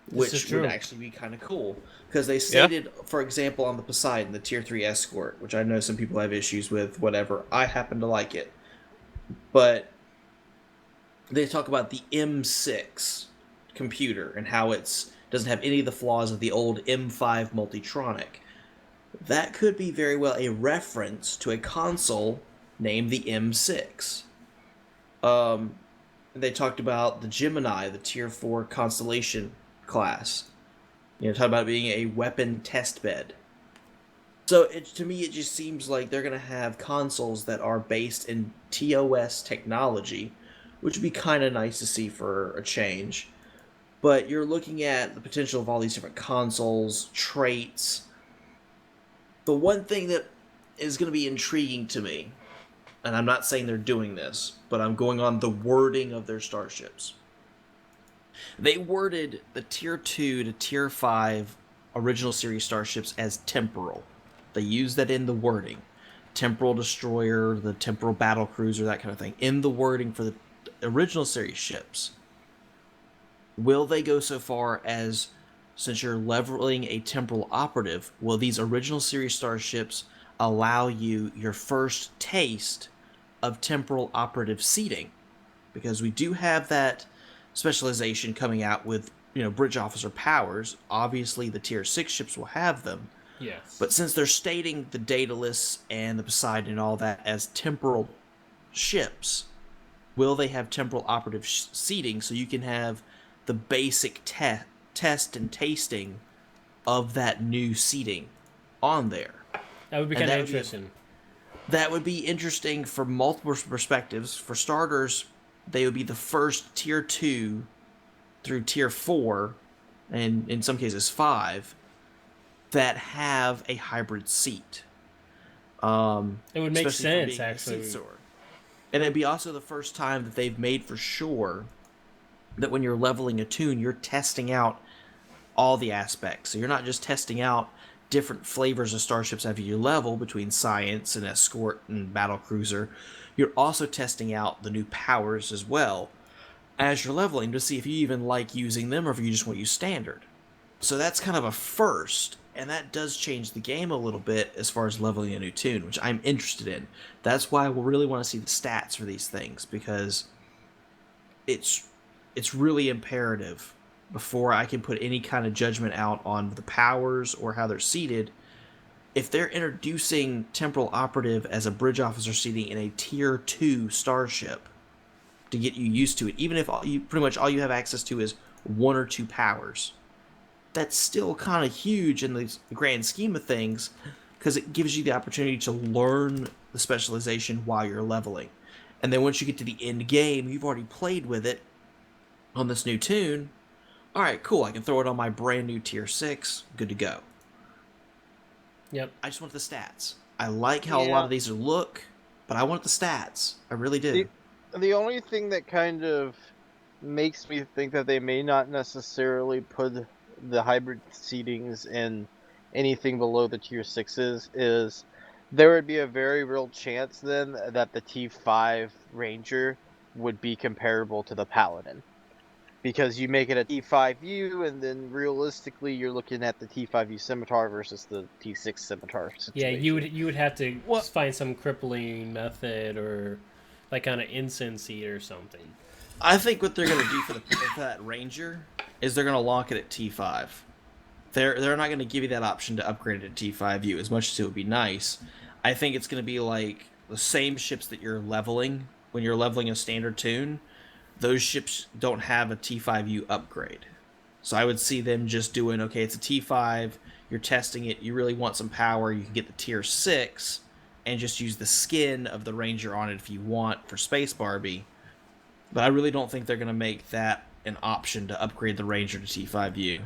which would actually be kind of cool. Because they stated, for example, on the Poseidon, the tier 3 escort, which I know some people have issues with, whatever. I happen to like it. But they talk about the M6 computer and how it doesn't have any of the flaws of the old M5 Multitronic. That could be very well a reference to a console named the M6. They talked about the Gemini, the tier 4 constellation class. Talk about being a weapon test bed. So to me, it just seems like they're going to have consoles that are based in TOS technology, which would be kind of nice to see for a change. But you're looking at the potential of all these different consoles, traits. The one thing that is going to be intriguing to me, and I'm not saying they're doing this, but I'm going on the wording of their starships. They worded the tier 2 to tier 5 original series starships as temporal. They use that in the wording. Temporal destroyer, the temporal battle cruiser, that kind of thing. In the wording for the original series ships. Will they go so far as, since you're leveling a temporal operative, will these original series starships allow you your first taste of temporal operative seating? Because we do have that specialization coming out with, bridge officer powers. Obviously, the tier 6 ships will have them. Yes. But since they're stating the Daedalus and the Poseidon and all that as temporal ships, will they have temporal operative seating so you can have the basic test and tasting of that new seating on there? That would be kind of interesting. That would be interesting for multiple perspectives. For starters, they would be the first tier 2 through tier 4, and in some cases 5, that have a hybrid seat. It would make Especially from sense, being a actually. seat sword. And it'd be also the first time that they've made for sure that when you're leveling a tune, you're testing out all the aspects. So you're not just testing out different flavors of starships after you level between science and escort and battle cruiser. You're also testing out the new powers as well as you're leveling to see if you even like using them or if you just want to use standard. So that's kind of a first, and that does change the game a little bit as far as leveling a new tune, which I'm interested in. That's why we really want to see the stats for these things, because it's really imperative before I can put any kind of judgment out on the powers or how they're seated. If they're introducing Temporal Operative as a bridge officer seating in a tier 2 starship to get you used to it, even if pretty much all you have access to is 1 or 2 powers, that's still kind of huge in the grand scheme of things, because it gives you the opportunity to learn the specialization while you're leveling. And then once you get to the end game, you've already played with it on this new tune. Alright, cool, I can throw it on my brand new tier 6, good to go. Yep. I just want the stats. I like how a lot of these look, but I want the stats. I really do. The only thing that kind of makes me think that they may not necessarily put the hybrid seatings in anything below the tier 6s is there would be a very real chance then that the T5 Ranger would be comparable to the Paladin. Because you make it a T5U, and then realistically you're looking at the T5U Scimitar versus the T6 Scimitar situation. Yeah, you would have to find some crippling method or like on an incense seat or something. I think what they're going to do for that Ranger is they're going to lock it at T5. They're not going to give you that option to upgrade it to T5U, as much as it would be nice. I think it's going to be like the same ships that you're leveling when you're leveling a standard tune. Those ships don't have a T5U upgrade. So I would see them just doing, okay, it's a T5, you're testing it, you really want some power, you can get the tier 6, and just use the skin of the Ranger on it if you want for Space Barbie. But I really don't think they're going to make that an option to upgrade the Ranger to T5U.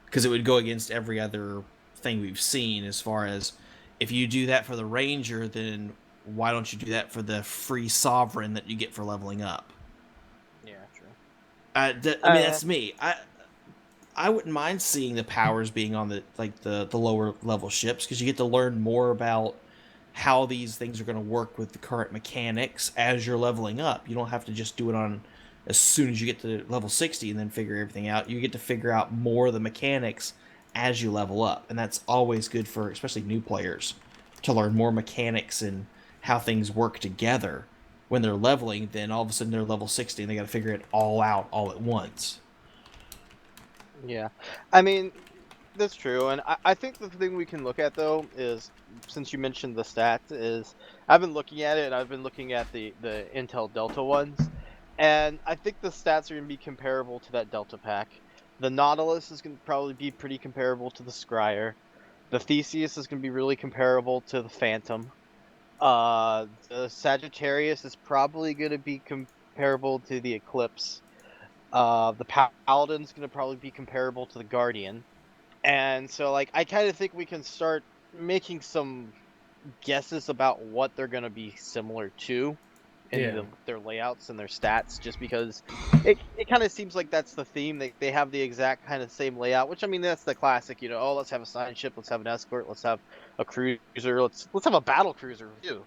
Because it would go against every other thing we've seen as far as, if you do that for the Ranger, then why don't you do that for the free Sovereign that you get for leveling up? Yeah, true. I mean, that's me. I wouldn't mind seeing the powers being on the lower level ships, because you get to learn more about how these things are going to work with the current mechanics as you're leveling up. You don't have to just do it on as soon as you get to level 60 and then figure everything out. You get to figure out more of the mechanics as you level up, and that's always good for especially new players to learn more mechanics and how things work together. When they're leveling, then all of a sudden they're level 60 and they got to figure it all out all at once. Yeah, I mean, that's true, and I think the thing we can look at, though, is, since you mentioned the stats, is I've been looking at it, and I've been looking at the Intel Delta ones, and I think the stats are going to be comparable to that Delta pack. The Nautilus is going to probably be pretty comparable to the Scryer. The Theseus is going to be really comparable to the Phantom. The Sagittarius is probably going to be comparable to the Eclipse. The Paladin's going to probably be comparable to the Guardian. And so, like, I kind of think we can start making some guesses about what they're going to be similar to in their layouts and their stats, just because it kind of seems like that's the theme. They have the exact kind of same layout, which, I mean, that's the classic, you know, oh, let's have a science ship, let's have an escort, let's have a cruiser, let's have a battle cruiser too.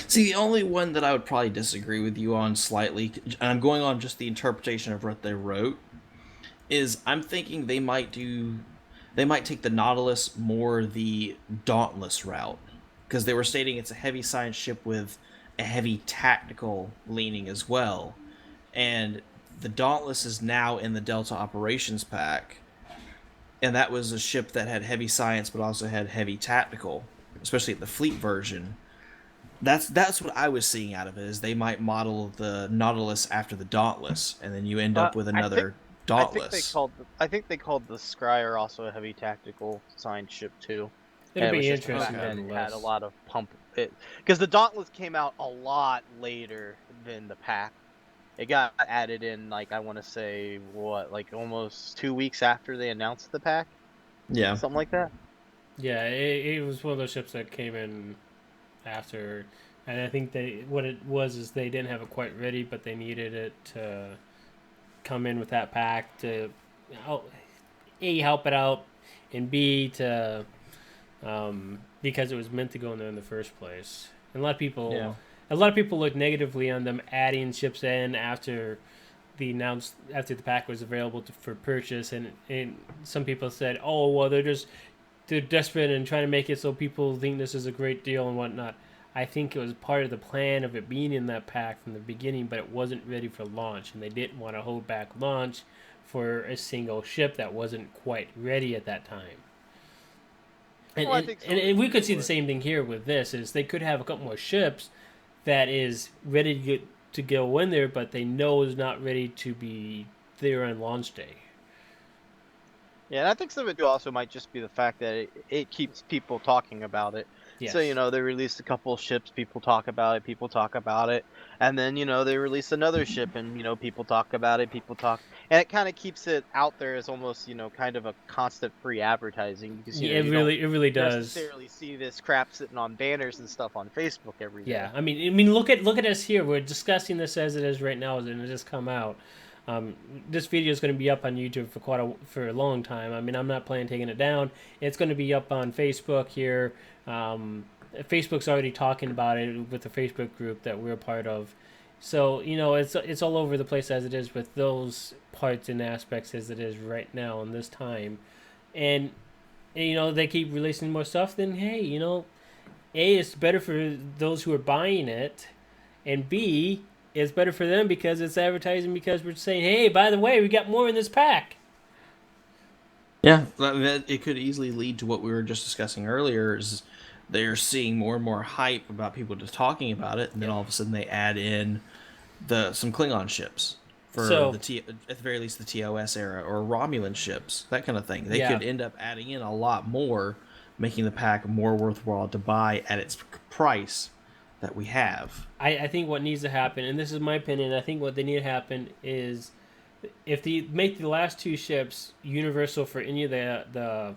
See, the only one that I would probably disagree with you on slightly, and I'm going on just the interpretation of what they wrote, is I'm thinking they might take the Nautilus more the Dauntless route, because they were stating it's a heavy science ship with a heavy tactical leaning as well, and the Dauntless is now in the Delta Operations Pack, and that was a ship that had heavy science but also had heavy tactical, especially at the fleet version. That's what I was seeing out of it, is they might model the Nautilus after the Dauntless, and then you end up with another Dauntless. I think they called the Scryer also a heavy tactical science ship too. It'll And it was be just the interesting fact that it nonetheless. had a lot of because the Dauntless came out a lot later than the pack. It got added in, like, I want to say, like almost 2 weeks after they announced the pack, Yeah. something like that. Yeah, it was one of those ships that came in after, and I think what it was is they didn't have it quite ready, but they needed it to come in with that pack to help, help it out, and B to because it was meant to go in there in the first place. And a lot of people look negatively on them adding ships in after after the pack was available for purchase, and some people said, oh well, they're desperate and trying to make it so people think this is a great deal and whatnot. I think it was part of the plan of it being in that pack from the beginning, but it wasn't ready for launch, and they didn't want to hold back launch for a single ship that wasn't quite ready at that time. And, Well, I and, think so, and we could see the but- same thing here with this, is they could have a couple more ships that is ready to go in there, but they know is not ready to be there on launch day. Yeah, and I think some of it also might just be the fact that it keeps people talking about it. Yes. So, they released a couple of ships, people talk about it, and then, they release another ship and, people talk about it, and it kind of keeps it out there as almost, kind of a constant free advertising because, Yeah, you don't it really does. necessarily see this crap sitting on banners and stuff on Facebook every day. Yeah, I mean, look at us here. We're discussing this as it is right now, and it just come out. This video is going to be up on YouTube for a long time. I mean, I'm not planning on taking it down. It's going to be up on Facebook here. Facebook's already talking about it with the Facebook group that we're a part of. So it's all over the place as it is with those parts and aspects as it is right now in this time, and they keep releasing more stuff. Then hey, A, it's better for those who are buying it, and B, it's better for them because it's advertising, because we're saying, hey, by the way, we got more in this pack. Yeah, it could easily lead to what we were just discussing earlier, is they're seeing more and more hype about people just talking about it, and then all of a sudden they add in some Klingon ships for at the very least the TOS era, or Romulan ships, that kind of thing. They could end up adding in a lot more, making the pack more worthwhile to buy at its price that we have. I think what needs to happen, and this is my opinion, I think what they need to happen is, if they make the last two ships universal for any of the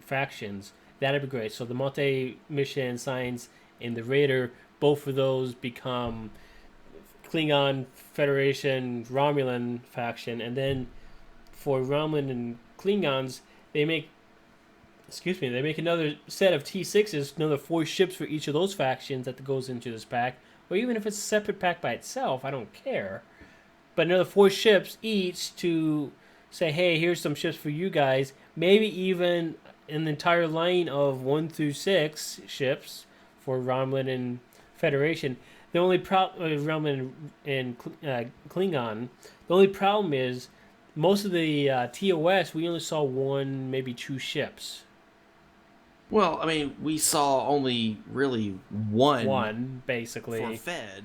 factions, that'd be great. So the multi-mission signs and the Raider, both of those become Klingon, Federation, Romulan faction, and then for Romulan and Klingons, they make another set of T6s, another 4 ships for each of those factions that goes into this pack, or even if it's a separate pack by itself, I don't care. But another 4 ships each to say, hey, here's some ships for you guys. Maybe even an entire line of 1 through 6 ships for Romulan and Federation. The only problem, Romulan and Klingon, the only problem is most of the TOS, we only saw 1, maybe 2 ships. Well, I mean, we saw only really one basically for Fed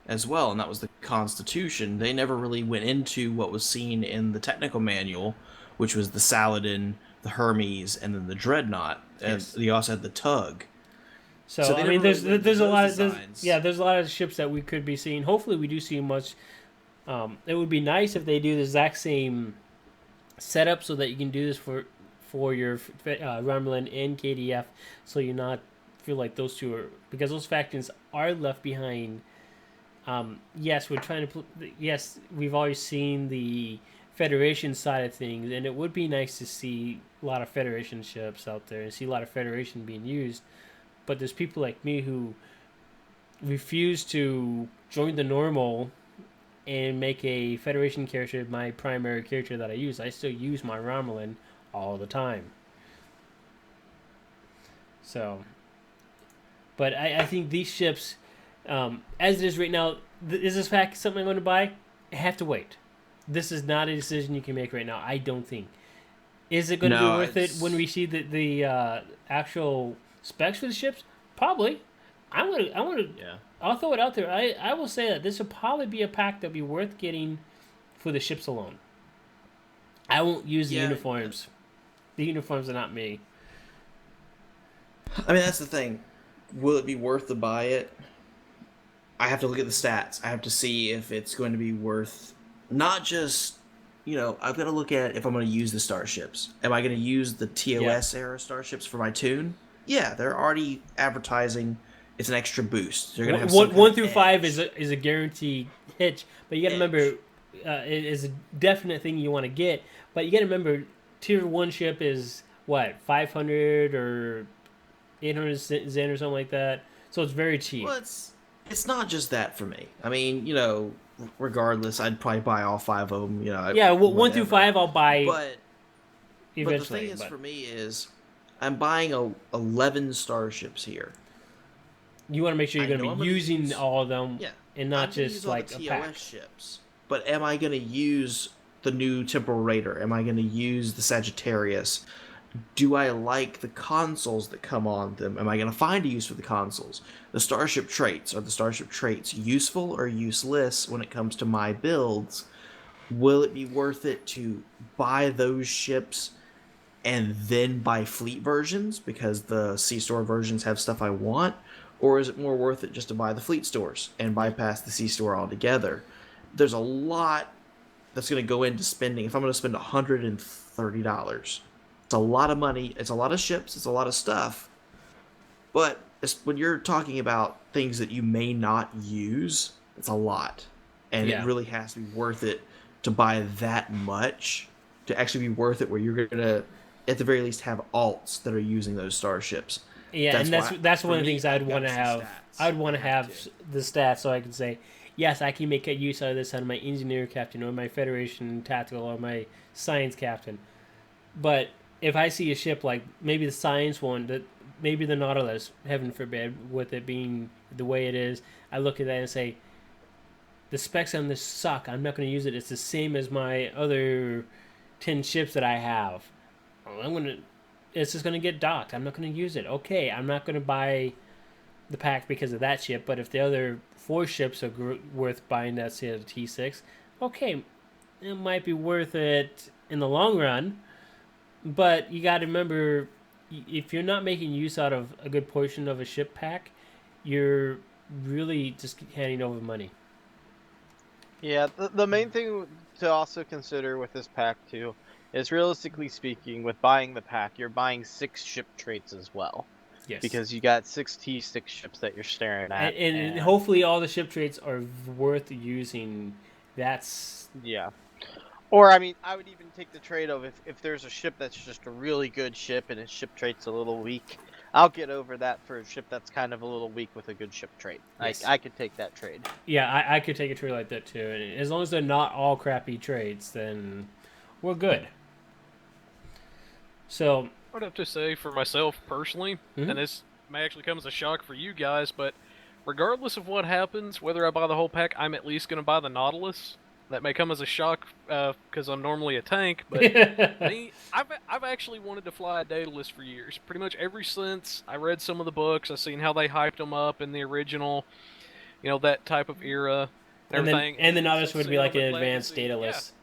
as well, and that was the Constitution. They never really went into what was seen in the technical manual, which was the Saladin, the Hermes, and then the Dreadnought, and they also had the Tug. So I mean, there's a lot of there's a lot of ships that we could be seeing. Hopefully, we do see much. It would be nice if they do the exact same setup so that you can do this for your Romulan and KDF, so you not feel like those two are, because those factions are left behind. Yes, we're trying to. Yes, we've always seen the Federation side of things, and it would be nice to see a lot of Federation ships out there and see a lot of Federation being used. But there's people like me who refuse to join the normal and make a Federation character my primary character that I use. I still use my Romulan all the time. So, but I think these ships, as it is right now, is this pack something I'm going to buy? I have to wait. This is not a decision you can make right now, I don't think. Is it going to be worth it when we see the actual specs for the ships? Probably. I'll throw it out there. I will say that this will probably be a pack that'll be worth getting for the ships alone. I won't use the uniforms. The uniforms are not me. I mean, that's the thing. Will it be worth to buy it? I have to look at the stats. I have to see if it's going to be worth not just, I've got to look at if I'm going to use the starships. Am I going to use the Yeah. TOS era starships for my tune? Yeah, they're already advertising it's an extra boost. They're going to have some kind One of through five edge. is a guaranteed hitch, but you got to remember, Edge. it is a definite thing you want to get. But you got to remember, tier one ship is what 500 or 800 Zen or something like that. So it's very cheap. Well, it's not just that for me. I mean, regardless, I'd probably buy all five of them. Yeah, one through Whatever. five I'll buy But the thing eventually. is, But for me, is I'm buying 11 starships here. you want to make sure I you're going know to I'm be going to using use all of them yeah, and I'm not going to just use all the like a pack. TOS ships. But am I going to use the new Temporal Raider? Am I going to use the Sagittarius? Do I like the consoles that come on them? Am I going to find a use for the consoles? The Starship traits, are the Starship traits useful or useless when it comes to my builds? Will it be worth it to buy those ships and then buy fleet versions because the C store versions have stuff I want? Or is it more worth it just to buy the fleet stores and bypass the C store altogether? There's a lot that's going to go into spending. If I'm going to spend $130, it's a lot of money. It's a lot of ships. It's a lot of stuff. But when you're talking about things that you may not use, it's a lot. And it Yeah. really has to be worth it to buy that much to actually be worth it where you're going to, at the very least, have alts that are using those starships. Yeah, and Why, that's for one of the me, things I've I'd got want to to see have. stats. I'd want to I have have to. the stats so I can say, yes, I can make a use out of this on my engineer captain or my Federation tactical or my science captain. But if I see a ship like maybe the science one, that maybe the Nautilus, heaven forbid, with it being the way it is, I look at that and say, the specs on this suck. I'm not going to use it. It's the same as my other 10 ships that I have. I'm gonna. It's just gonna get docked. I'm not gonna use it. Okay, I'm not gonna buy the pack because of that ship. But if the other four ships are worth buying, that's the T6. Okay, it might be worth it in the long run. But you got to remember, if you're not making use out of a good portion of a ship pack, you're really just handing over money. Yeah, the main thing to also consider with this pack too is, realistically speaking, with buying the pack, you're buying 6 ship traits as well. Yes. Because you got 6 T6 ships that you're staring at. And hopefully all the ship traits are worth using. That's yeah. Or, I mean, I would even take the trade of if there's a ship that's just a really good ship and its ship trait's a little weak, I'll get over that for a ship that's kind of a little weak with a good ship trait. Yes. I could take that trade. Yeah, I could take a trade like that too. And as long as they're not all crappy trades, then we're good. So I'd have to say for myself personally, Mhm. and this may actually come as a shock for you guys, but regardless of what happens, whether I buy the whole pack, I'm at least going to buy the Nautilus. That may come as a shock because I'm normally a tank, but me, I've actually wanted to fly a Daedalus for years. Pretty much ever since I read some of the books, I've seen how they hyped them up in the original, that type of era and everything. and the then Nautilus since would be seeing like them an in advanced Legacy, Daedalus.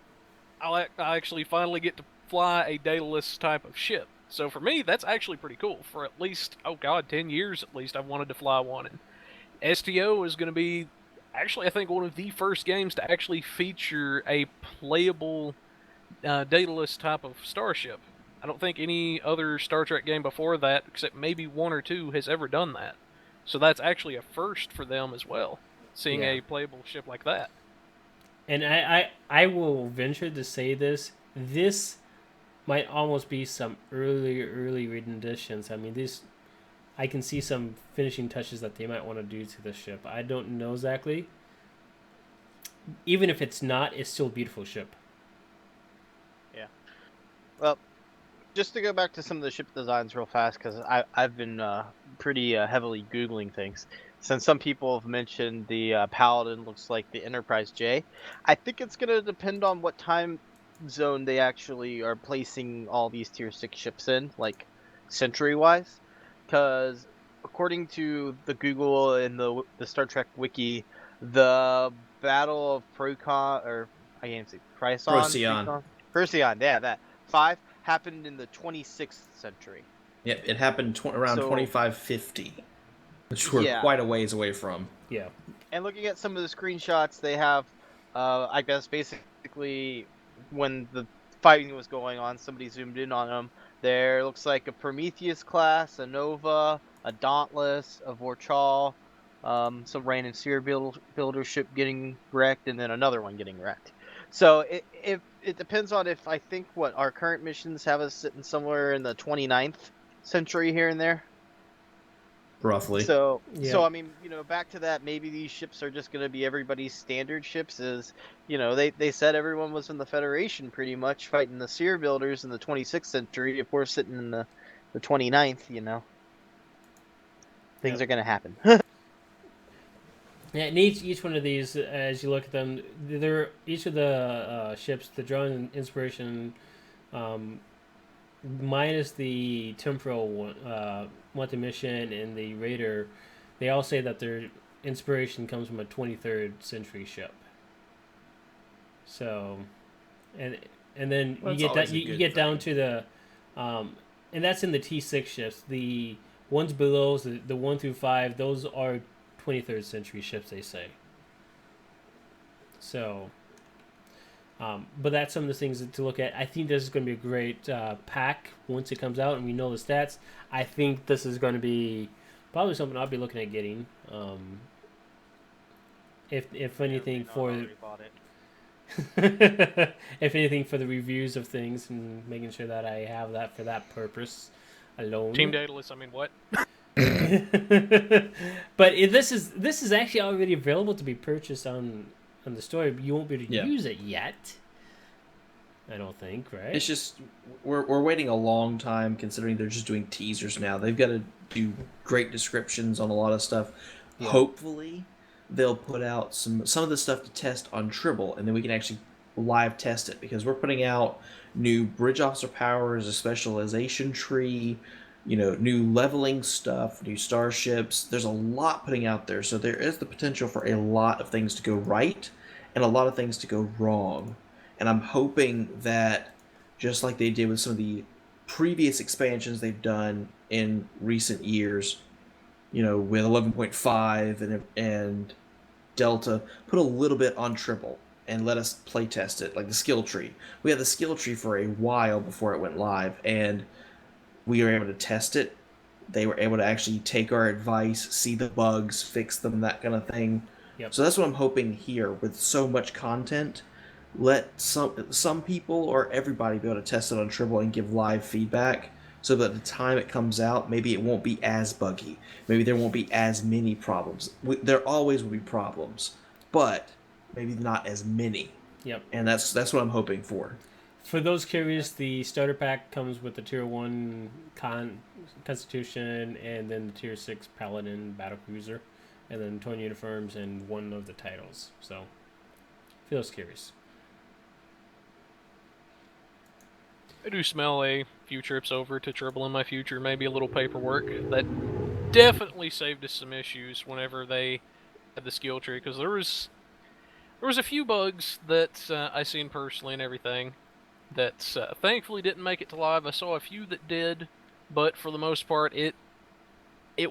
I actually finally get to fly a Daedalus type of ship. So for me, that's actually pretty cool. For at least, 10 years at least, I've wanted to fly one. And STO is going to be, actually, I think, one of the first games to actually feature a playable Daedalus type of starship. I don't think any other Star Trek game before that, except maybe one or two, has ever done that. So that's actually a first for them as well, seeing Yeah. a playable ship like that. And I will venture to say this. This might almost be some early renditions. I mean, I can see some finishing touches that they might want to do to the ship. I don't know exactly. Even if it's not, it's still a beautiful ship. Yeah. Well, just to go back to some of the ship designs real fast, because I've been pretty heavily Googling things. Since some people have mentioned the Paladin looks like the Enterprise J, I think it's going to depend on what time zone they actually are placing all these tier 6 ships in, like century-wise. Because according to the Google and the Star Trek wiki, the Battle of Procon, or I can't say Chryson? Procyon. Procyon, yeah, that. 5 happened in the 26th century. Yep, it happened around So 2550, which we're yeah, quite a ways away from. Yeah. and looking at some of the screenshots, they have, I guess basically when the fighting was going on, somebody zoomed in on them. There looks like a Prometheus class, a Nova, a Dauntless, a Vorchal, some Rain and Sphere builder ship getting wrecked, and then another one getting wrecked. So it depends on if I think what our current missions have us sitting somewhere in the 29th century here and there. Roughly. So Yep. I mean, back to that, maybe these ships are just going to be everybody's standard ships. They said everyone was in the Federation pretty much fighting the Seer builders in the 26th century. If we're sitting in the 29th, things Yep. are going to happen. Yeah, and each one of these, as you look at them, they're each of the ships, the drawing inspiration, um, minus the temporal one, mission and the raider, they all say that their inspiration comes from a 23rd century ship. So, and and then Well, you that's get always that a you good get down thing. to the, and that's in the T6 ships. The ones below, the 1 through 5, those are 23rd century ships. They say. So, but that's some of the things to look at. I think this is going to be a great pack once it comes out and we know the stats. I think this is going to be probably something I'll be looking at getting. If anything for if anything for the reviews of things and making sure that I have that for that purpose alone. Team Daedalus, I mean, what? But this is actually already available to be purchased on the store. You won't be able to Yeah. use it yet. I don't think, right? It's just we're waiting a long time considering they're just doing teasers now. They've got to do great descriptions on a lot of stuff. Yeah. Hopefully, they'll put out some of the stuff to test on Tribble, and then we can actually live test it because we're putting out new bridge officer powers, a specialization tree, new leveling stuff, new starships. There's a lot putting out there, so there is the potential for a lot of things to go right and a lot of things to go wrong. And I'm hoping that just like they did with some of the previous expansions they've done in recent years, with 11.5 and Delta, put a little bit on Triple and let us play test it, like the skill tree. We had the skill tree for a while before it went live, and we were able to test it. They were able to actually take our advice, see the bugs, fix them, that kind of thing. Yep. So that's what I'm hoping here with so much content. Let some people or everybody be able to test it on Tribble and give live feedback so that the time it comes out, maybe it won't be as buggy. Maybe there won't be as many problems. There always will be problems, but maybe not as many. Yep. And that's what I'm hoping for. For those curious, the starter pack comes with the Tier 1 Constitution and then the Tier 6 Paladin Battlecruiser, and then 20 uniforms and one of the titles. So, for those curious. I do smell a few trips over to Tribble in my future, maybe a little paperwork. That definitely saved us some issues whenever they had the skill tree, because there was a few bugs that I seen personally and everything that thankfully didn't make it to live. I saw a few that did, but for the most part, it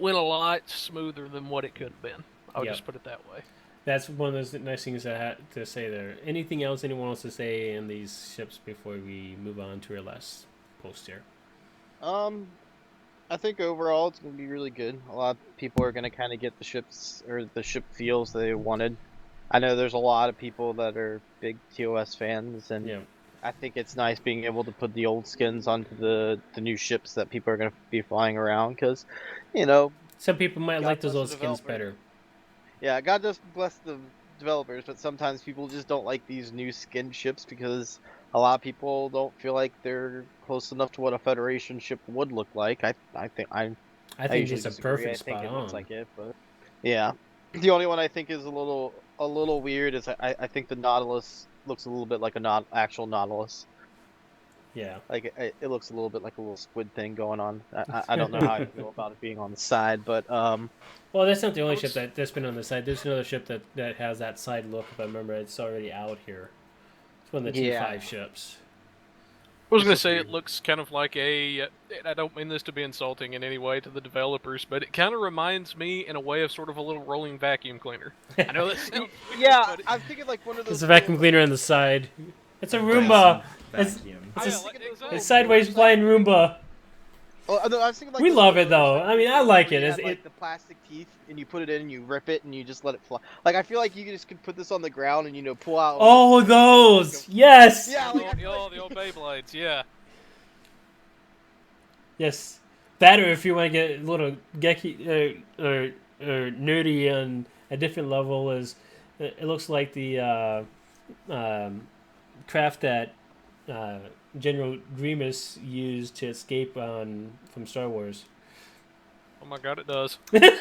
went a lot smoother than what it could have been. I'll just put it that way. That's one of those nice things I had to say there. Anything else anyone wants to say in these ships before we move on to our last post here? I think overall it's going to be really good. A lot of people are going to kind of get the ships or the ship feels they wanted. I know there's a lot of people that are big TOS fans, and Yeah. I think it's nice being able to put the old skins onto the new ships that people are going to be flying around because, Some people might God like those bless old the skins developers. better. Yeah, God does bless the developers, but sometimes people just don't like these new skin ships because a lot of people don't feel like they're close enough to what a Federation ship would look like. I think I think usually it's a disagree. I perfect think spot it looks on. like it, but yeah. The only one I think is a little weird is I think the Nautilus looks a little bit like a not actual Nautilus. Yeah. Like it looks a little bit like a little squid thing going on. I don't know how I feel about it being on the side, but Well, that's not the only I ship was- that's been on the side. There's another ship that has that side look. If I remember, it's already out here. It's one of the yeah. T5 ships. I was going to say it looks kind of like and I don't mean this to be insulting in any way to the developers, but it kind of reminds me in a way of sort of a little rolling vacuum cleaner. I know that sounds weird, Yeah, but I'm thinking like one of those. There's a vacuum cleaner on the side. It's a Dyson Roomba. It's, vacuum. it's sideways flying Roomba. Oh, no, I was thinking like We those love it, little though. I mean, I like where it. you It's, have, like the plastic teeth, and you put it in, and you rip it, and you just let it fly. Like I feel like you just could put this on the ground, and pull out. oh, those! Yes! Yeah, like, the old Beyblades, yeah. Yes. That, or if you want to get a little geeky or nerdy on a different level, is it looks like the craft that General Grievous used to escape from Star Wars. Oh my god, it does. The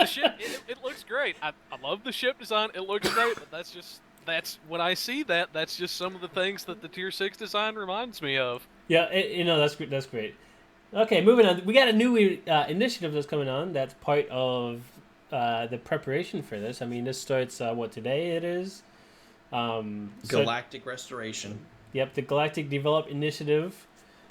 ship, it looks great. I love the ship design. It looks great, but that's when I see that's just some of the things that the Tier 6 design reminds me of. Yeah, that's great. Okay, moving on. We got a new initiative that's coming on. That's part of the preparation for this. I mean, this starts what today it is. Galactic Restoration. Yep, the Galactic Develop Initiative,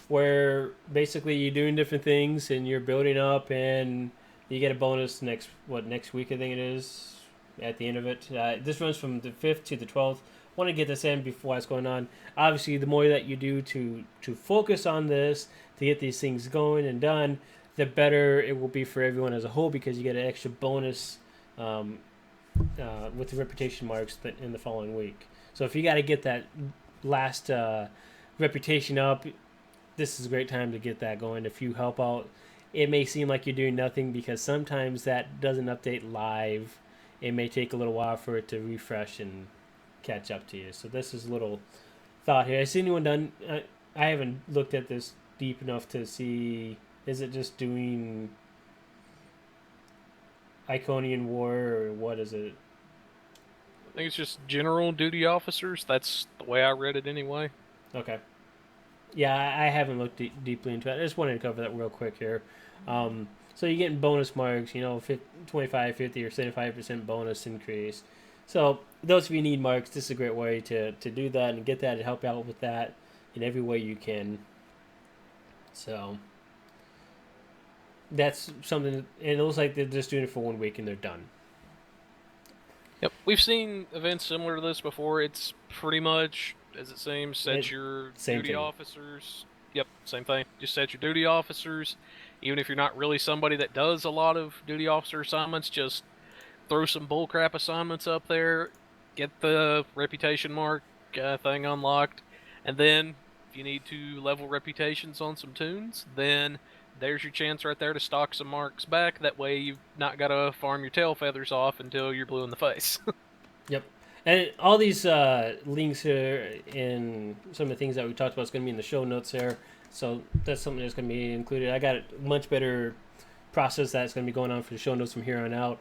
where basically you're doing different things and you're building up, and you get a bonus next week I think it is. At the end of it, this runs from the 5th to the 12th. Want to get this in before what's going on. Obviously, the more that you do to focus on this, to get these things going and done, the better it will be for everyone as a whole, because you get an extra bonus with the reputation marks in the following week. So if you got to get that last reputation up, this is a great time to get that going. If you help out, it may seem like you're doing nothing because sometimes that doesn't update live. It may take a little while for it to refresh and catch up to you. So this is a little thought here. Has anyone done? I haven't looked at this deep enough to see. Is it just doing Iconian War, or what is it? I think it's just general duty officers. That's the way I read it anyway. Okay. Yeah, I haven't looked deeply into it. I just wanted to cover that real quick here. So you're getting bonus marks, 25, 50, or 75% bonus increase. So those of you who need marks, this is a great way to do that and get that and help out with that in every way you can. So that's something, and it looks like they're just doing it for 1 week and they're done. Yep, we've seen events similar to this before. It's pretty much, as it seems, set your duty officers. Yep, same thing. Just set your duty officers. Even if you're not really somebody that does a lot of duty officer assignments, just throw some bullcrap assignments up there, get the reputation mark thing unlocked, and then if you need to level reputations on some tunes, then there's your chance right there to stock some marks back. That way you've not got to farm your tail feathers off until you're blue in the face. Yep. And all these links here and some of the things that we talked about is going to be in the show notes there. So that's something that's going to be included. I got a much better process that's going to be going on for the show notes from here on out.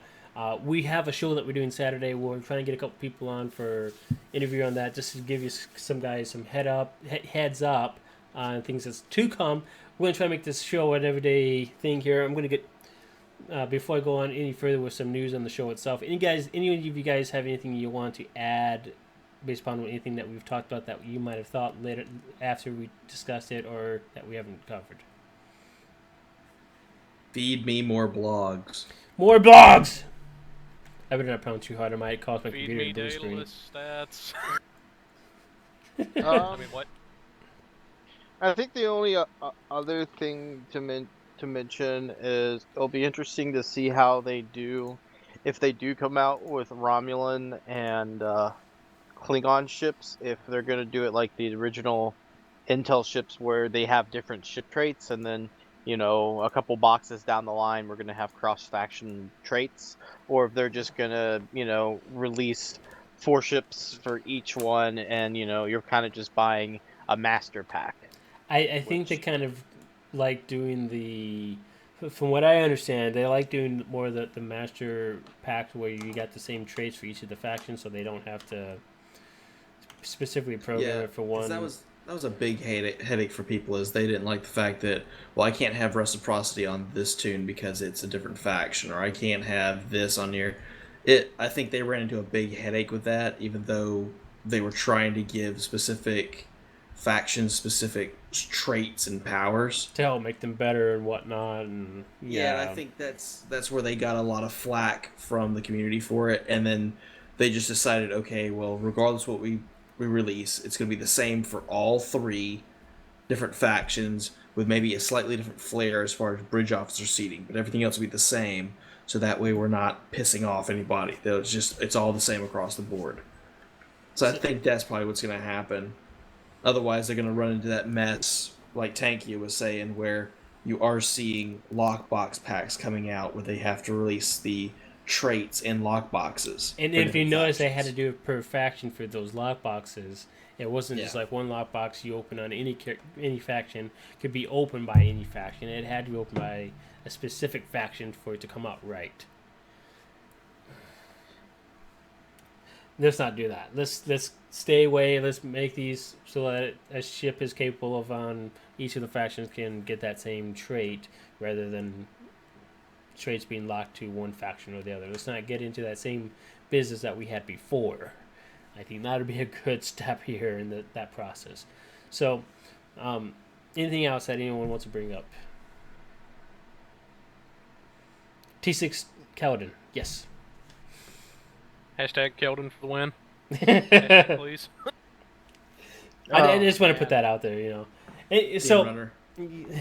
We have a show that we're doing Saturday. We're trying to get a couple people on for interview on that, just to give you some guys some heads up on things that's to come. We're going to try to make this show an everyday thing here. I'm going to get, before I go on any further with some news on the show itself, any of you guys have anything you want to add based upon anything that we've talked about that you might have thought later after we discussed it, or that we haven't covered? Feed me more blogs. More blogs! I better not pound too hard. I might cause my Feed computer me to blue screen. dataless stats. I I mean, what? I think the only other thing to mention is it'll be interesting to see how they do, if they do come out with Romulan and Klingon ships, if they're going to do it like the original Intel ships where they have different ship traits, and then a couple boxes down the line we're going to have cross-faction traits, or if they're just going to release 4 ships for each one, and you're kind of just buying a master pack. I think they kind of like doing from what I understand, they like doing more of the master pack where you got the same traits for each of the factions, so they don't have to specifically program it for one. That was a big headache for people, is they didn't like the fact that, well, I can't have reciprocity on this tune because it's a different faction, or I can't have this on your... I think they ran into a big headache with that, even though they were trying to give specific faction specific traits and powers to help make them better and whatnot. And and I think that's where they got a lot of flack from the community for it, and then they just decided, okay, well, regardless what we release, it's going to be the same for all three different factions with maybe a slightly different flair as far as bridge officer seating, but everything else will be the same. So that way we're not pissing off anybody. It's all the same across the board. So I think that's probably what's going to happen. Otherwise, they're going to run into that mess, like Tankia was saying, where you are seeing lockbox packs coming out where they have to release the traits in lockboxes. And if you notice, they had to do it per faction for those lockboxes. It wasn't just like one lockbox you open on any faction could be opened by any faction. It had to be opened by a specific faction for it to come out right. Let's not do that. Let's stay away. Let's make these so that a ship is capable of on each of the factions can get that same trait rather than traits being locked to one faction or the other. Let's not get into that same business that we had before. I think that would be a good step here in that process. So, anything else that anyone wants to bring up? T6 Kaladin, yes. Hashtag Keldon for the win. Hashtag, please. I just want to put that out there, you know.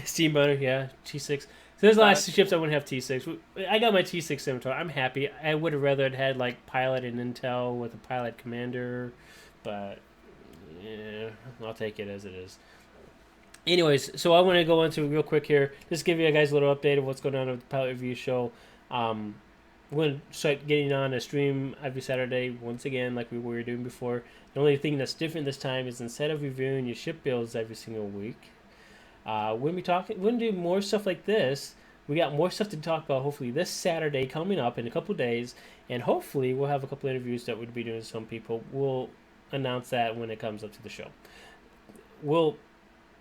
Steam Runner, yeah, T6. So there's a lot of ships I wouldn't have T6. I got my T6 Scimitar. I'm happy. I would have rather it had like pilot and intel with a pilot commander, but yeah, I'll take it as it is. Anyways, so I want to go into real quick here. Just give you guys a little update of what's going on with the Pilot Review Show. We're going to start getting on a stream every Saturday once again like we were doing before. The only thing that's different this time is instead of reviewing your ship builds every single week, we're going to do more stuff like this. We got more stuff to talk about hopefully this Saturday coming up in a couple days, and hopefully we'll have a couple interviews that we'll be doing with some people. We'll announce that when it comes up to the show.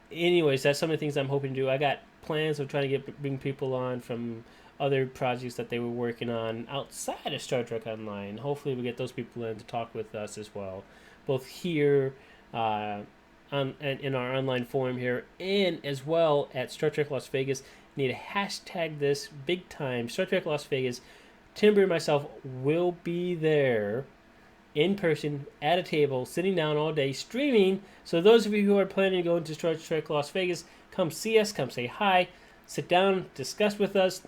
Anyways, that's some of the things I'm hoping to do. I got plans of trying to bring people on from other projects that they were working on outside of Star Trek Online. Hopefully we get those people in to talk with us as well, both here in our online forum here, and as well at Star Trek Las Vegas. Need to hashtag this big time. Star Trek Las Vegas. Timber and myself will be there in person at a table, sitting down all day, streaming. So those of you who are planning to go into Star Trek Las Vegas, come see us, come say hi, sit down, discuss with us.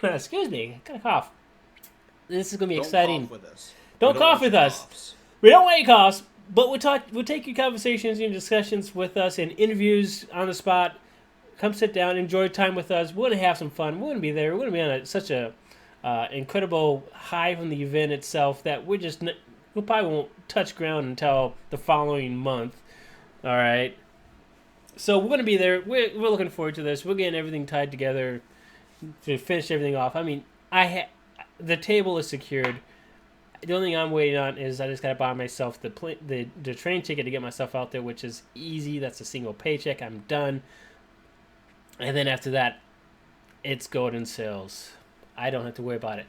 Excuse me, I got a cough. This is going to be exciting. Cough with us. Don't cough with us. We don't want you coughs, but we'll take your conversations and discussions with us and interviews on the spot. Come sit down, enjoy time with us. We're going to have some fun. We're going to be there. We're going to be on such a incredible high from the event itself that we probably won't touch ground until the following month. All right. So we're going to be there. We're looking forward to this. We're getting everything tied together to finish everything off. I mean, the table is secured. The only thing I'm waiting on is I just got to buy myself the train ticket to get myself out there, which is easy. That's a single paycheck. I'm done. And then after that, it's golden sales. I don't have to worry about it.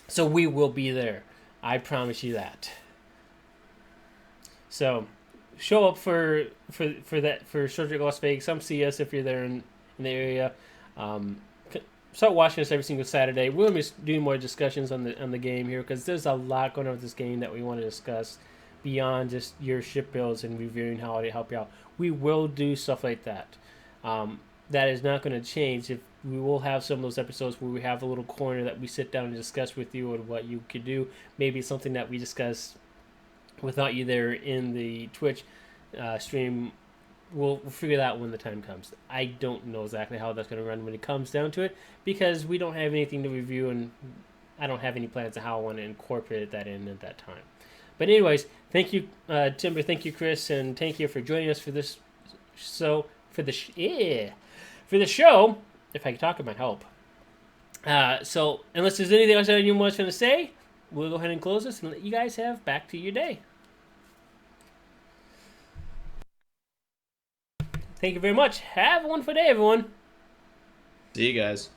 So we will be there. I promise you that. So show up for Star Trek Las Vegas. Come see us if you're there in the area. Start watching us every single Saturday. We're going to be doing more discussions on the game here because there's a lot going on with this game that we want to discuss beyond just your ship builds and reviewing how to help you out. We will do stuff like that. That is not going to change. If we will have some of those episodes where we have a little corner that we sit down and discuss with you and what you could do. Maybe something that we discuss without you there in the Twitch stream. We'll figure that out when the time comes. I don't know exactly how that's going to run when it comes down to it because we don't have anything to review and I don't have any plans of how I want to incorporate that in at that time. But anyways, thank you, Timber. Thank you, Chris, and thank you for joining us for this. So for the show, if I can talk, it might help. So unless there's anything else that anyone wants to say, we'll go ahead and close this and let you guys have back to your day. Thank you very much. Have a wonderful day, everyone. See you guys.